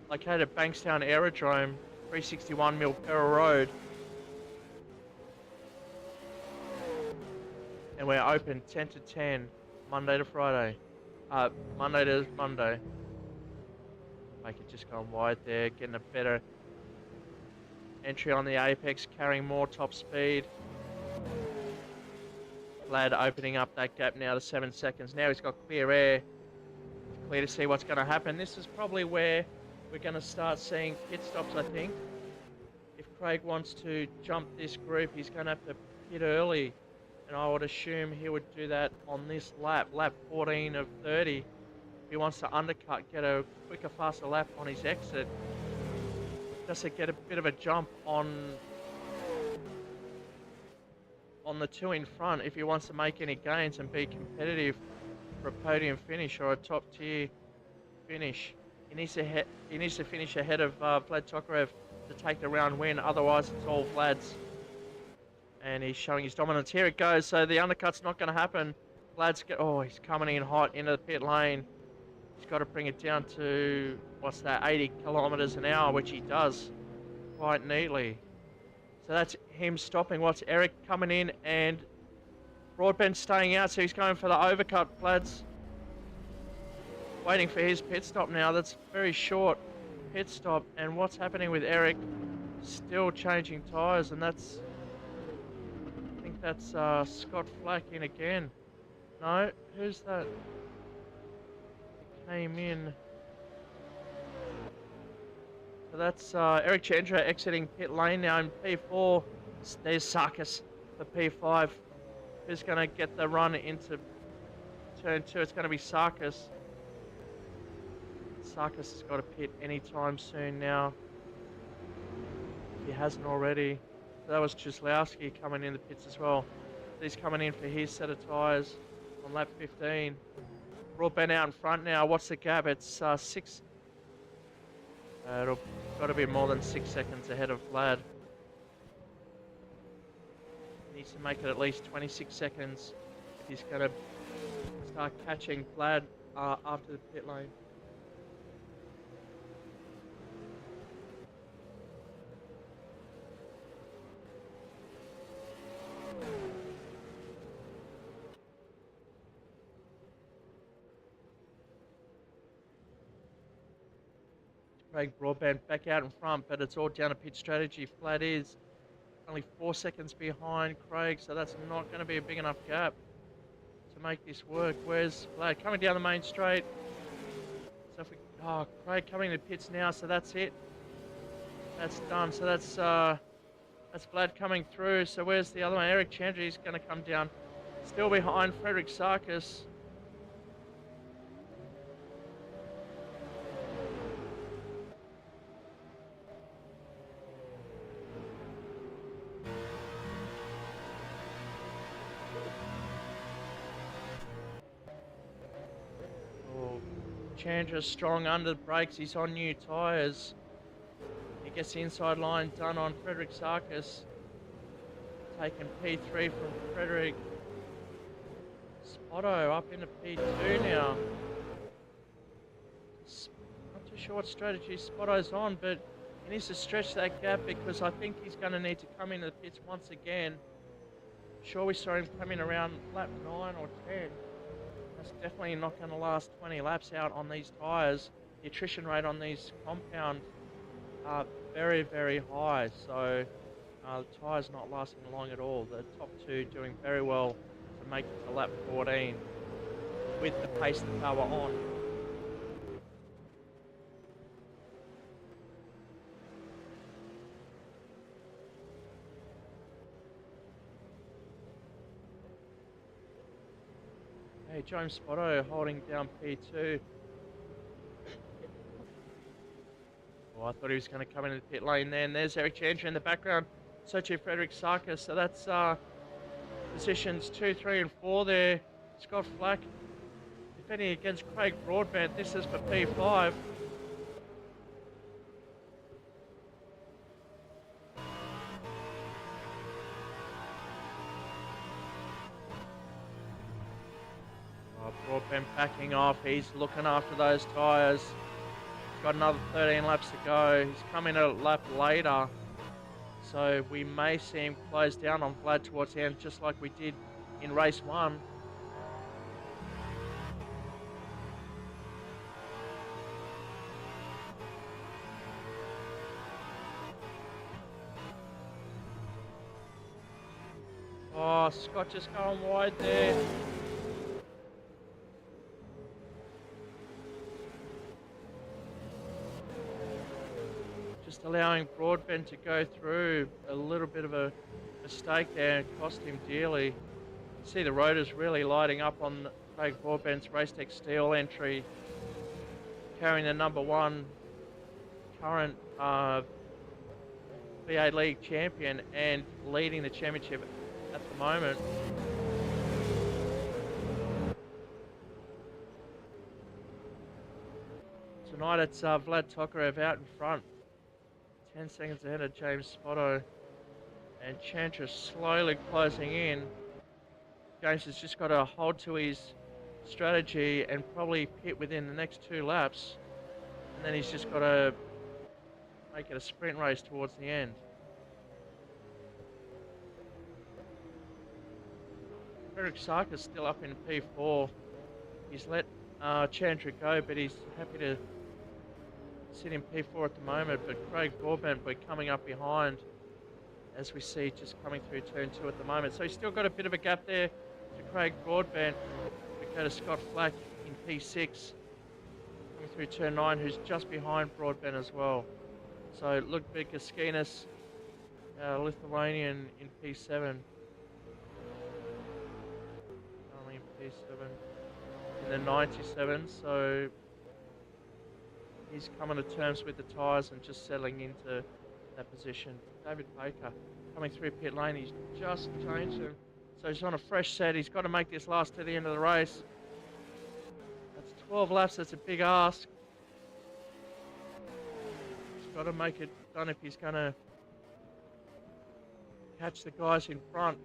Located at Bankstown Aerodrome, 361 Milpera Road. And we're open 10 to 10, Monday to Friday. Monday to Monday. Make it just gone wide there, getting a better entry on the apex, carrying more top speed. Vlad opening up that gap now to 7 seconds. Now he's got clear air. Clear to see what's going to happen. This is probably where we're going to start seeing pit stops, I think. If Craig wants to jump this group, he's going to have to pit early. And I would assume he would do that on this lap, lap 14 of 30. If he wants to undercut, get a quicker, faster lap on his exit, just to get a bit of a jump on the two in front if he wants to make any gains and be competitive for a podium finish or a top tier finish. He needs to finish ahead of Vlad Tokarev to take the round win, otherwise it's all Vlad's. And he's showing his dominance. Here it goes, so the undercut's not going to happen. He's coming in hot into the pit lane. He's got to bring it down to, 80 kilometers an hour, which he does quite neatly. So that's him stopping. What's Eric coming in and Broadbent staying out, so he's going for the overcut, Vlad's waiting for his pit stop now. That's very short pit stop. And what's happening with Eric? Still changing tyres, and I think that's Scott Flack in again. No, who's that? Came in. So that's Eric Chandra exiting pit lane now in P4. There's Sarkis for P5. Who's going to get the run into turn 2? It's going to be Sarkis. Sarkis has got to pit anytime soon now, if he hasn't already. So that was Chuslowski coming in the pits as well. He's coming in for his set of tyres on lap 15. Broadbent out in front now. What's the gap? It's 6 It'll got to be more than 6 seconds ahead of Vlad. Needs to make it at least 26 seconds if he's going to start catching Vlad after the pit lane. Craig Broadbent back out in front, but it's all down to pit strategy. Vlad is only 4 seconds behind Craig, so that's not going to be a big enough gap to make this work. Where's Vlad? Coming down the main straight. So if we, Craig coming to the pits now, so that's it. That's done. So that's Vlad coming through. So where's the other one? Eric Chandry's going to come down. Still behind Frederick Sarkis. Chandra's strong under the brakes. He's on new tyres. He gets the inside line done on Frederick Sarkis. Taking P3 from Frederick. Spotto up into P2 now. Not too sure what strategy Spotto's on, but he needs to stretch that gap because I think he's going to need to come into the pits once again. Sure, we saw him coming around lap 9 or 10. That's definitely not going to last 20 laps out on these tyres. The attrition rate on these compound are very, very high, so the tyre's not lasting long at all. The top two doing very well to make it to lap 14 with the pace that they were on. Hey, James Spotto holding down P2. Oh, I thought he was going to come into the pit lane there. And there's Eric Chandra in the background. So too Frederick Sarkis. So that's positions 2, 3, and 4 there. Scott Flack defending against Craig Broadbent. This is for P5. Broadbent backing off. He's looking after those tyres. He's got another 13 laps to go. He's coming a lap later. So we may see him close down on Vlad towards the end, just like we did in race 1. Oh, Scott just going wide there. Just allowing Broadbent to go through. A little bit of a mistake there and cost him dearly. You see the rotors really lighting up on Craig Broadbent's Racetech Steel entry, carrying the number 1 current V8 League champion and leading the championship at the moment. Tonight it's Vlad Tokarev out in front. 10 seconds ahead of James Spotto, and Chantra slowly closing in. James has just got to hold to his strategy and probably pit within the next 2 laps, and then he's just got to make it a sprint race towards the end. Frederick Sarkis still up in P4. He's let Chantra go, but he's happy to sit in P4 at the moment, but Craig Broadbent we're coming up behind, as we see just coming through turn 2 at the moment. So he's still got a bit of a gap there to Craig Broadbent. We go to Scott Flack in P6, coming through turn 9, who's just behind Broadbent as well. So Ludwig Gaskinas, Lithuanian in P7. Only in P7. In the 97, so he's coming to terms with the tyres and just settling into that position. David Baker coming through pit lane. He's just changed him. So he's on a fresh set. He's got to make this last to the end of the race. That's 12 laps. That's a big ask. got to make it done if he's going to catch the guys in front.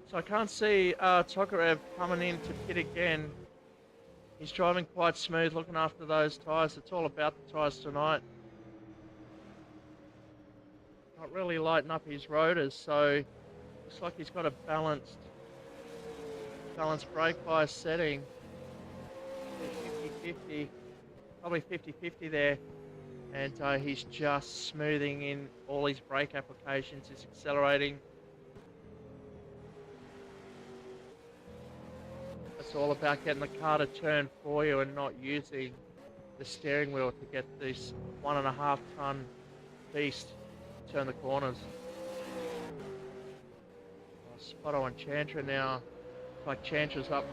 So I can't see Tokarev coming into pit again. He's driving quite smooth, looking after those tyres. It's all about the tyres tonight. Not really lighting up his rotors, so looks like he's got a balanced brake bias setting. 50-50, probably 50-50 there. And he's just smoothing in all his brake applications. He's accelerating. It's all about getting the car to turn for you and not using the steering wheel to get this 1.5 ton beast to turn the corners. Oh, Spotto and Chandra now. It's like Chandra's up.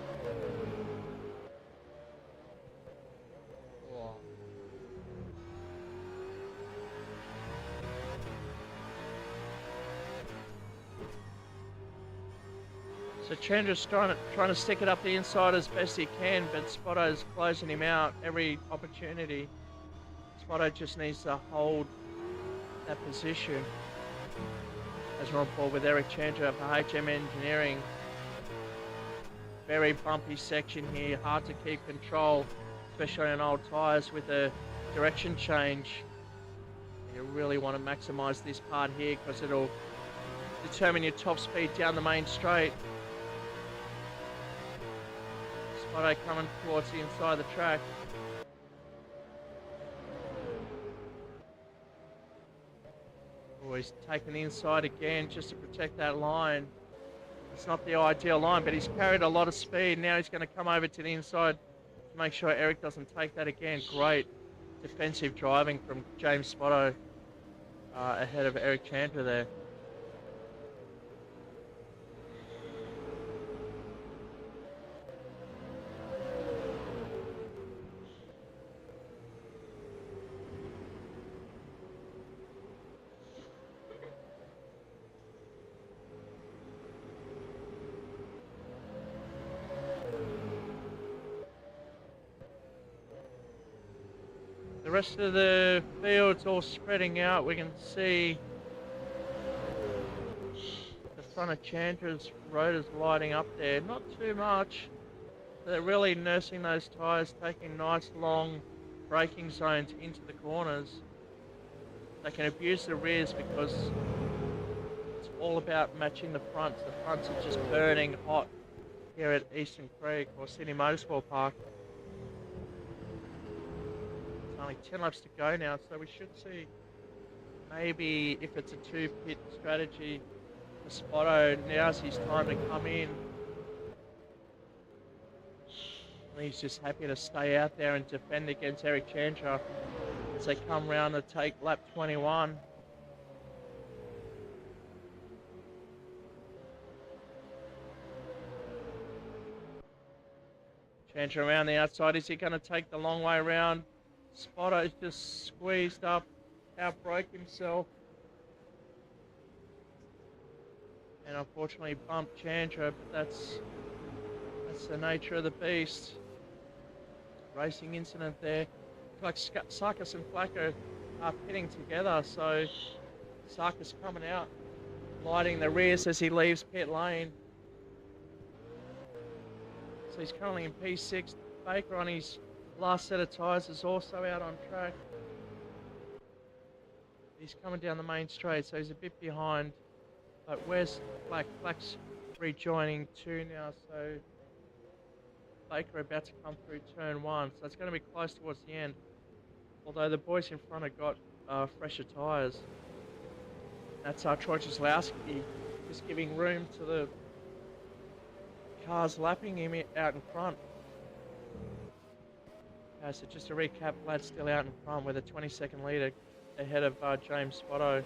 Oh. So Chandra's trying to stick it up the inside as best he can, but Spotto's closing him out every opportunity. Spotto just needs to hold that position. As we're on board with Eric Chandra for HM Engineering. Very bumpy section here, hard to keep control, especially on old tyres with a direction change. You really want to maximise this part here because it'll determine your top speed down the main straight. Spotto coming towards the inside of the track. Oh, he's taking the inside again just to protect that line. It's not the ideal line, but he's carried a lot of speed. Now he's going to come over to the inside to make sure Eric doesn't take that again. Great defensive driving from James Spotto ahead of Eric Chandra there. The rest of the field's all spreading out. We can see the front of Chandra's rotors lighting up there. Not too much. They're really nursing those tyres, taking nice long braking zones into the corners. They can abuse the rears because it's all about matching the fronts. The fronts are just burning hot here at Eastern Creek or Sydney Motorsport Park. Only 10 laps to go now, so we should see maybe if it's a 2-pit strategy for Spotto, now's his time to come in. And he's just happy to stay out there and defend against Eric Chandra as they come round to take lap 21. Chandra around the outside, is he going to take the long way around? Spotto's just squeezed up, outbroke himself, and unfortunately bumped Chandra, but that's the nature of the beast. Racing incident there. Looks like Sarkis and Flacco are pitting together, so Sarkis coming out, lighting the rears as he leaves pit lane. So he's currently in P6. Baker on his last set of tyres is also out on track. He's coming down the main straight, so he's a bit behind. But where's Flack? Flack's rejoining 2 now, so Baker about to come through turn 1. So it's going to be close towards the end. Although the boys in front have got fresher tyres. That's Troy Jaslowski just giving room to the cars lapping him out in front. So just to recap, Vlad's still out in front with a 20-second lead ahead of James Spotto.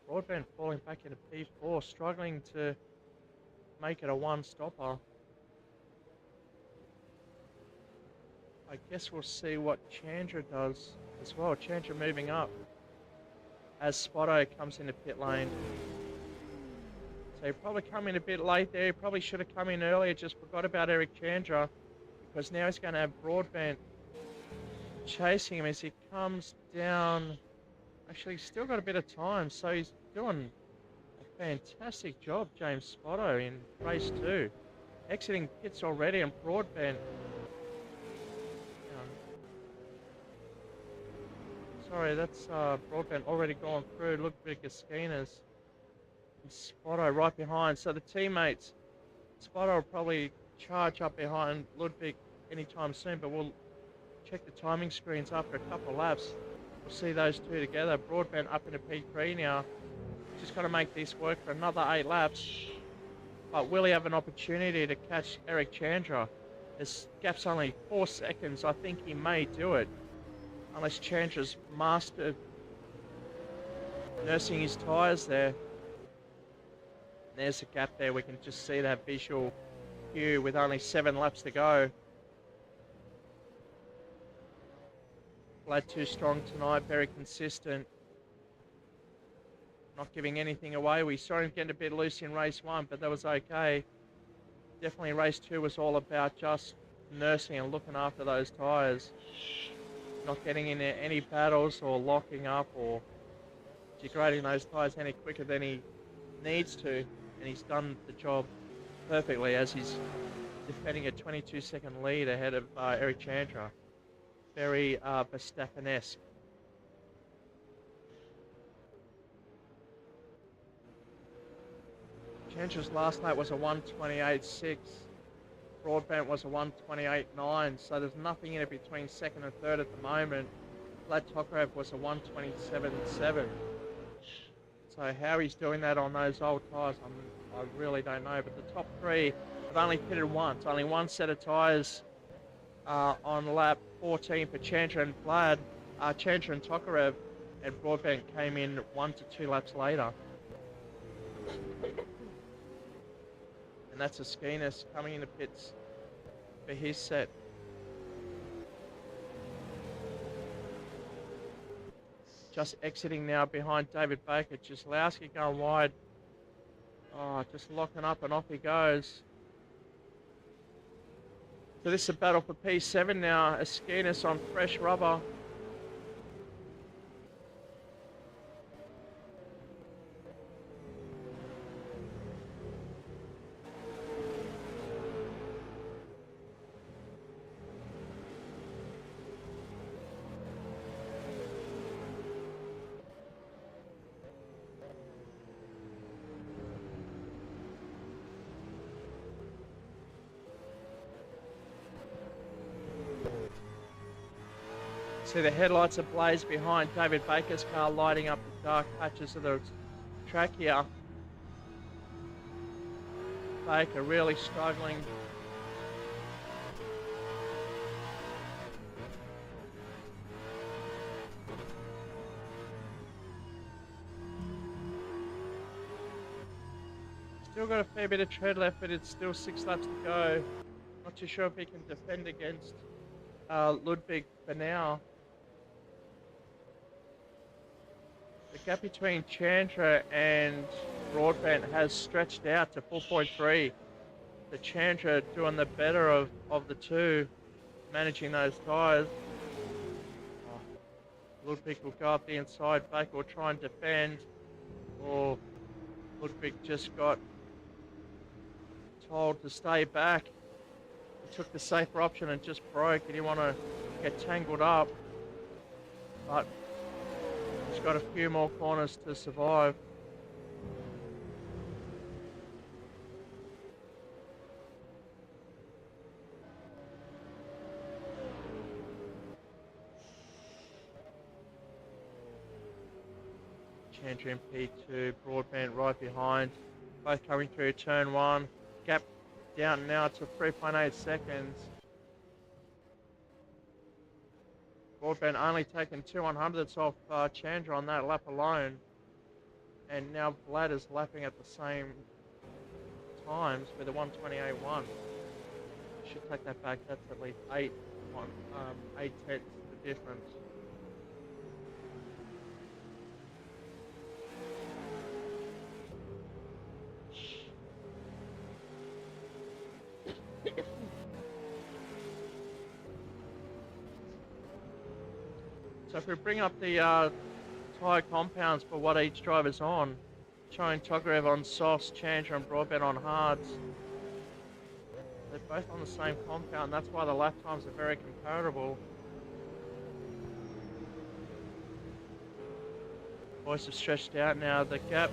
Broadbent falling back into P4, struggling to make it a one-stopper. I guess we'll see what Chandra does as well. Chandra moving up as Spotto comes into pit lane. So he probably come in a bit late there. He probably should have come in earlier. Just forgot about Eric Chandra, because now he's going to have Broadbent chasing him as he comes down. Actually, he's still got a bit of time, so he's doing a fantastic job, James Spotto, in race 2. Exiting pits already, and Broadbent. Sorry, that's Broadbent already gone through. Ludwig Gaskinas. And Spotto right behind. So the teammates, Spotto will probably charge up behind Ludwig anytime soon, but we'll check the timing screens after a couple of laps. We'll see those two together. Broadbent up into P3 now. Just got to make this work for another 8 laps. But will he have an opportunity to catch Eric Chandra? This gap's only 4 seconds. I think he may do it, unless Chandra's mastered nursing his tyres there. There's a gap there. We can just see that visual cue with only 7 laps to go. Vlad too strong tonight, very consistent. Not giving anything away. We saw him getting a bit loose in race 1, but that was okay. Definitely race 2 was all about just nursing and looking after those tyres. Not getting in any battles or locking up or degrading those tyres any quicker than he needs to. And he's done the job perfectly as he's defending a 22-second lead ahead of Eric Chandra. Very Verstappen-esque. Chandra's last lap was a 1:28.6. Broadbent was a 1:28.9, so there's nothing in it between second and third at the moment. Vlad Tokarev was a 1:27.7. So how he's doing that on those old tyres, I really don't know. But the top 3 have only pitted once. Only one set of tyres on lap 14 for Chandra and Vlad, Chandra and Tokarev, and Broadbent came in 1 to 2 laps later. And that's Askinas coming into pits for his set. Just exiting now behind David Baker. Jaslowski going wide. Oh, just locking up and off he goes. So this is a battle for P7 now. Askinas on fresh rubber. See the headlights ablaze behind David Baker's car, lighting up the dark patches of the track here. Baker really struggling. Still got a fair bit of tread left, but it's still 6 laps to go. Not too sure if he can defend against Ludwig for now. The gap between Chandra and Broadbent has stretched out to 4.3. The Chandra doing the better of the two, managing those tyres. Oh, Ludwig will go up the inside, Baker will try and defend. Or Ludwig just got told to stay back. He took the safer option and just broke. He didn't want to get tangled up. But he's got a few more corners to survive. Chandra in P2, Broadbent right behind. Both coming through turn 1. Gap down now to 3.8 seconds. Broadbent only taken 2/100ths off Chandra on that lap alone. And now Vlad is lapping at the same times with a 1:28.1. Should take that back, that's at least 8 tenths the difference. So if we bring up the tyre compounds for what each driver's on, showing Tokarev on softs, Chandra and Broadbent on hards. They're both on the same compound, that's why the lap times are very comparable. Boys have stretched out now. The gap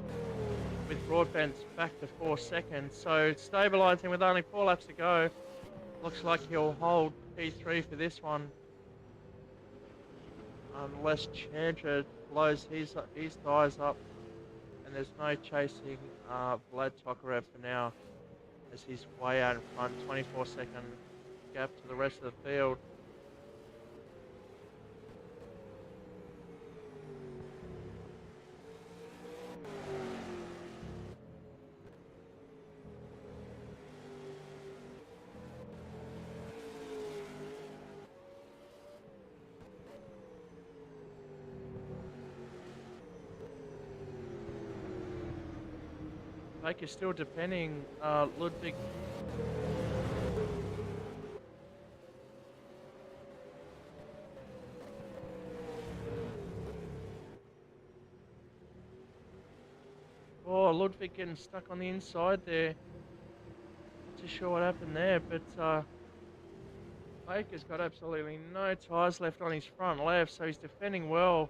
with Broadbent's back to 4 seconds, so stabilising with only 4 laps to go. Looks like he'll hold P3 for this one. Unless Chandra blows his tyres up. And there's no chasing Vlad Tokarev for now, as he's way out in front, 24-second gap to the rest of the field. Baker's still defending Ludwig. Oh, Ludwig getting stuck on the inside there. Not too sure what happened there, but Baker's got absolutely no tyres left on his front left, so he's defending well.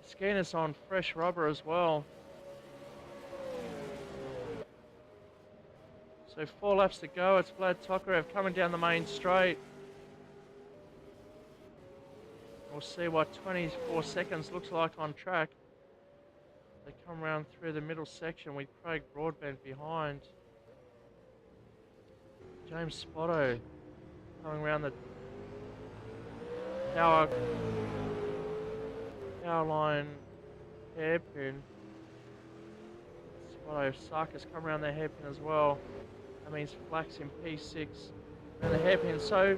Skena's on fresh rubber as well. So 4 laps to go. It's Vlad Tokarev coming down the main straight. We'll see what 24 seconds looks like on track. They come round through the middle section with Craig Broadbent behind. James Spotto coming around the power line hairpin. Spotto, Sarkis come around the hairpin as well. That means Flax in P6 and the hairpin. So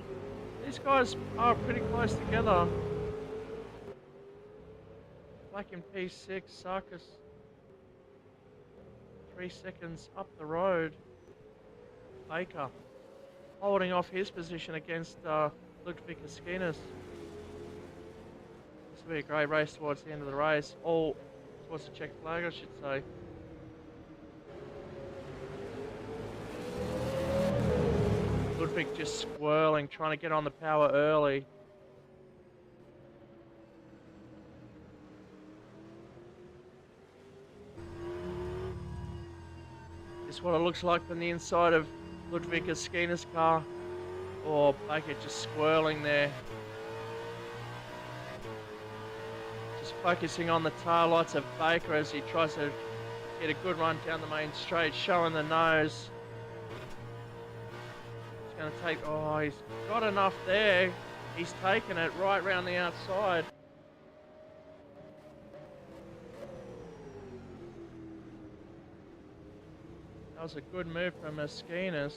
these guys are pretty close together. Flack in P6, Sarkis 3 seconds up the road. Baker holding off his position against Ludwig Skenas. This will be a great race towards the end of the race. All towards the check flag, I should say. Ludwig just swirling, trying to get on the power early. This is what it looks like from the inside of Ludwig Skena's car. Oh, Baker just swirling there. Just focusing on the tail lights of Baker as he tries to get a good run down the main straight, showing the nose. Going to take, oh, he's got enough there. He's taken it right round the outside. That was a good move from Skenas.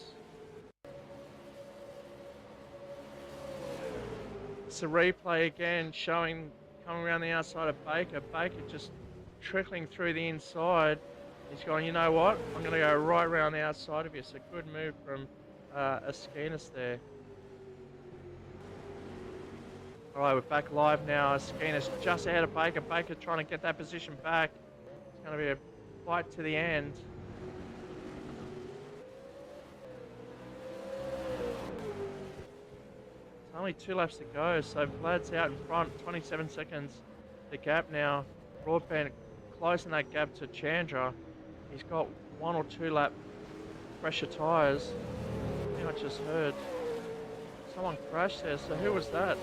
It's a replay again showing coming around the outside of Baker. Baker just trickling through the inside. He's going, you know what? I'm going to go right around the outside of you. It's a good move from Skenas there. Alright, we're back live now. Skenas just ahead of Baker. Baker trying to get that position back. It's going to be a fight to the end. It's only 2 laps to go, so Vlad's out in front, 27 seconds. The gap now. Broadbent closing that gap to Chandra. He's got 1 or 2 lap fresher tyres. I just heard someone crashed there, so who was that?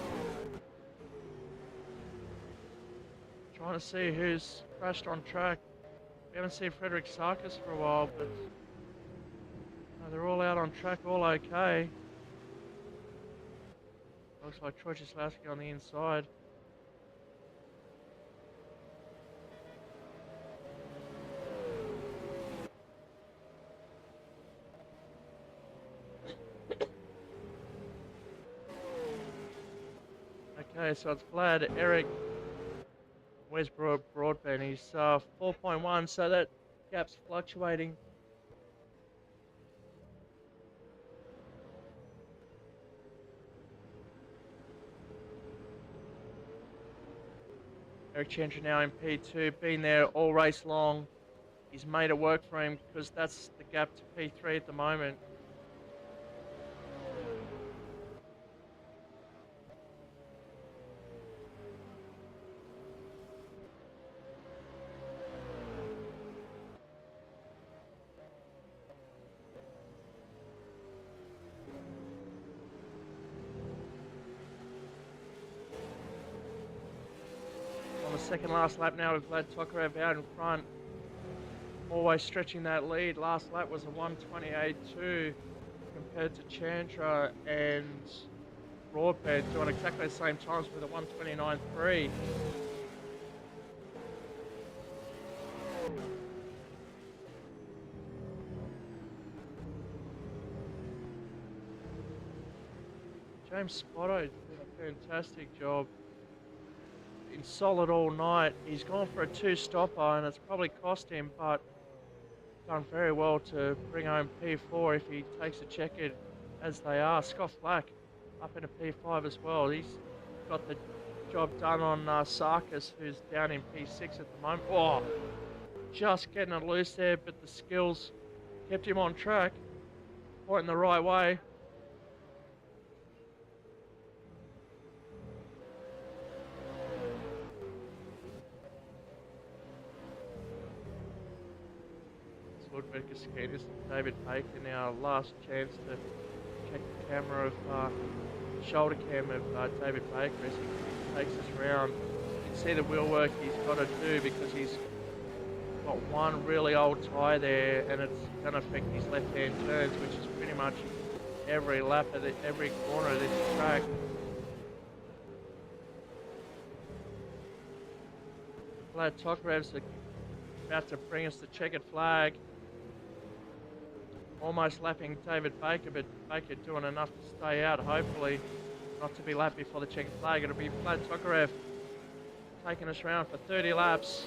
Trying to see who's crashed on track. We haven't seen Frederick Sarkis for a while, but no, they're all out on track, all okay. Looks like Troy Cieslawski on the inside. Okay, so it's Vlad, Eric, where's Broadbent? He's 4.1, so that gap's fluctuating. Eric Chandra now in P2, been there all race long. He's made it work for him because that's the gap to P3 at the moment. On the second last lap now with Vlad Tokarev out in front. Always stretching that lead. Last lap was a 128.2 compared to Chandra and Broadbent doing exactly the same times with a 129.3. James Spotto did a fantastic job. Been solid all night. He's gone for a two-stopper and it's probably cost him, but done very well to bring home P4 if he takes a checkered as they are. Scott Flack up into P5 as well. He's got the job done on Sarkis, who's down in P6 at the moment. Oh, just getting it loose there, but the skills kept him on track, pointing the right way. Ludwig Skatis and David Baker now. Last chance to check the camera of shoulder cam of David Baker as he takes us around. You can see the wheel work he's got to do because he's got one really old tyre there and it's going to affect his left-hand turns, which is pretty much every lap of every corner of this track. Vlad Tokarev's about to bring us the checkered flag. Almost lapping David Baker, but Baker doing enough to stay out, hopefully not to be lapped before the checkered flag. It'll be Vlad Tokarev taking us around for 30 laps.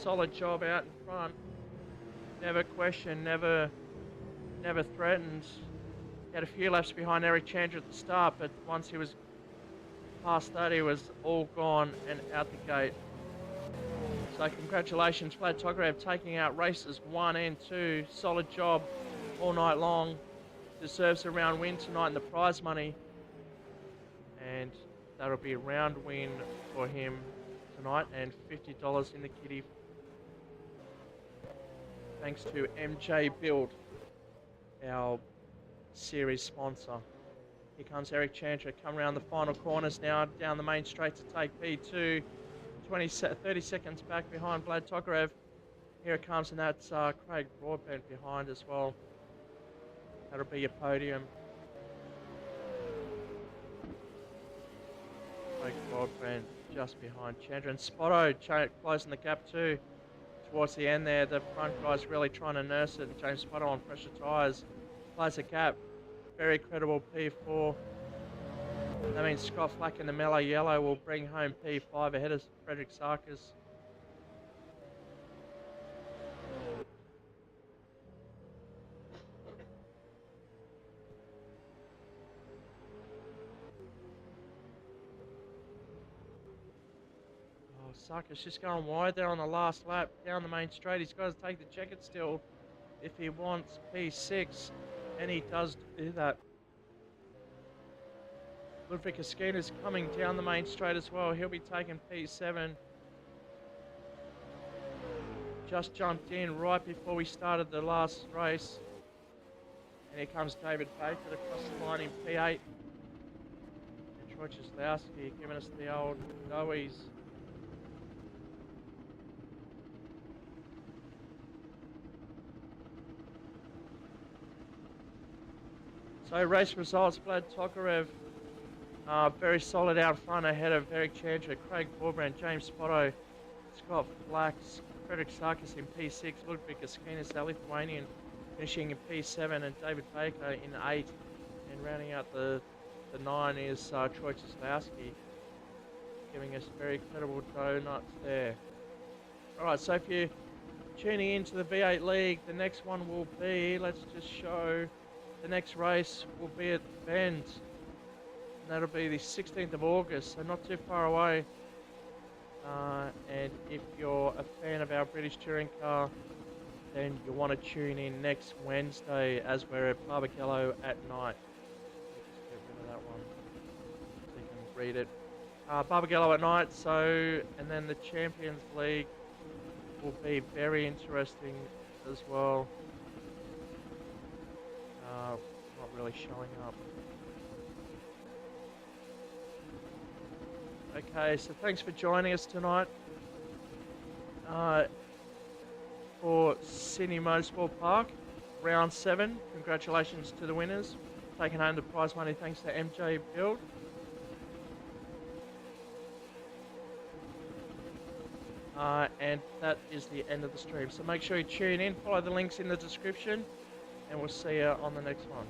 Solid job out in front. Never questioned, never threatened. He had a few laps behind Eric Chandra at the start, but once he was past that, he was all gone and out the gate. So congratulations, Vlad Tokarev taking out races 1 and 2. Solid job all night long. Deserves a round win tonight in the prize money. And that'll be a round win for him tonight and $50 in the kitty. Thanks to MJ Build, our series sponsor. Here comes Eric Chandra, come around the final corners now, down the main straight to take P2. 30 seconds back behind Vlad Tokarev. Here it comes, and that's Craig Broadbent behind as well. That'll be your podium. Craig Broadbent just behind Chandra, and Spotto closing the gap too. Towards the end there, the front guy's really trying to nurse it, and James Spotto on pressure tyres close the gap. Very credible P4. That means Scott Flack in the mellow yellow will bring home P5 ahead of Frederick Sarkis. Oh, Sarkis just going wide there on the last lap down the main straight. He's got to take the checkered still if he wants P6, and he does do that. Ludwig Askina's coming down the main straight as well. He'll be taking P7. Just jumped in right before we started the last race. And here comes David Baker across the line in P8. And Troy Cieslowski giving us the old doughies. So race results, Vlad Tokarev very solid out front ahead of Eric Chandra, Craig Broadbent, James Spotto, Scott Flack, Frederick Sarkis in P6, Ludwig Askinas, our Lithuanian, finishing in P7, and David Baker in 8. And rounding out the 9 is Troy Cieslowski, giving us very credible donuts there. Alright, so if you're tuning into the V8 League, the next one will be, let's just show, the next race will be at Bend. And that'll be the 16th of August, so not too far away. And if you're a fan of our British touring car, then you'll want to tune in next Wednesday as we're at Barbagallo at night. Let's get rid of that one so you can read it. Barbagallo at night, and then the Champions League will be very interesting as well. Not really showing up. Okay, so thanks for joining us tonight for Sydney Motorsport Park, round 7. Congratulations to the winners, taking home the prize money thanks to MJ Build. And that is the end of the stream. So make sure you tune in, follow the links in the description, and we'll see you on the next one.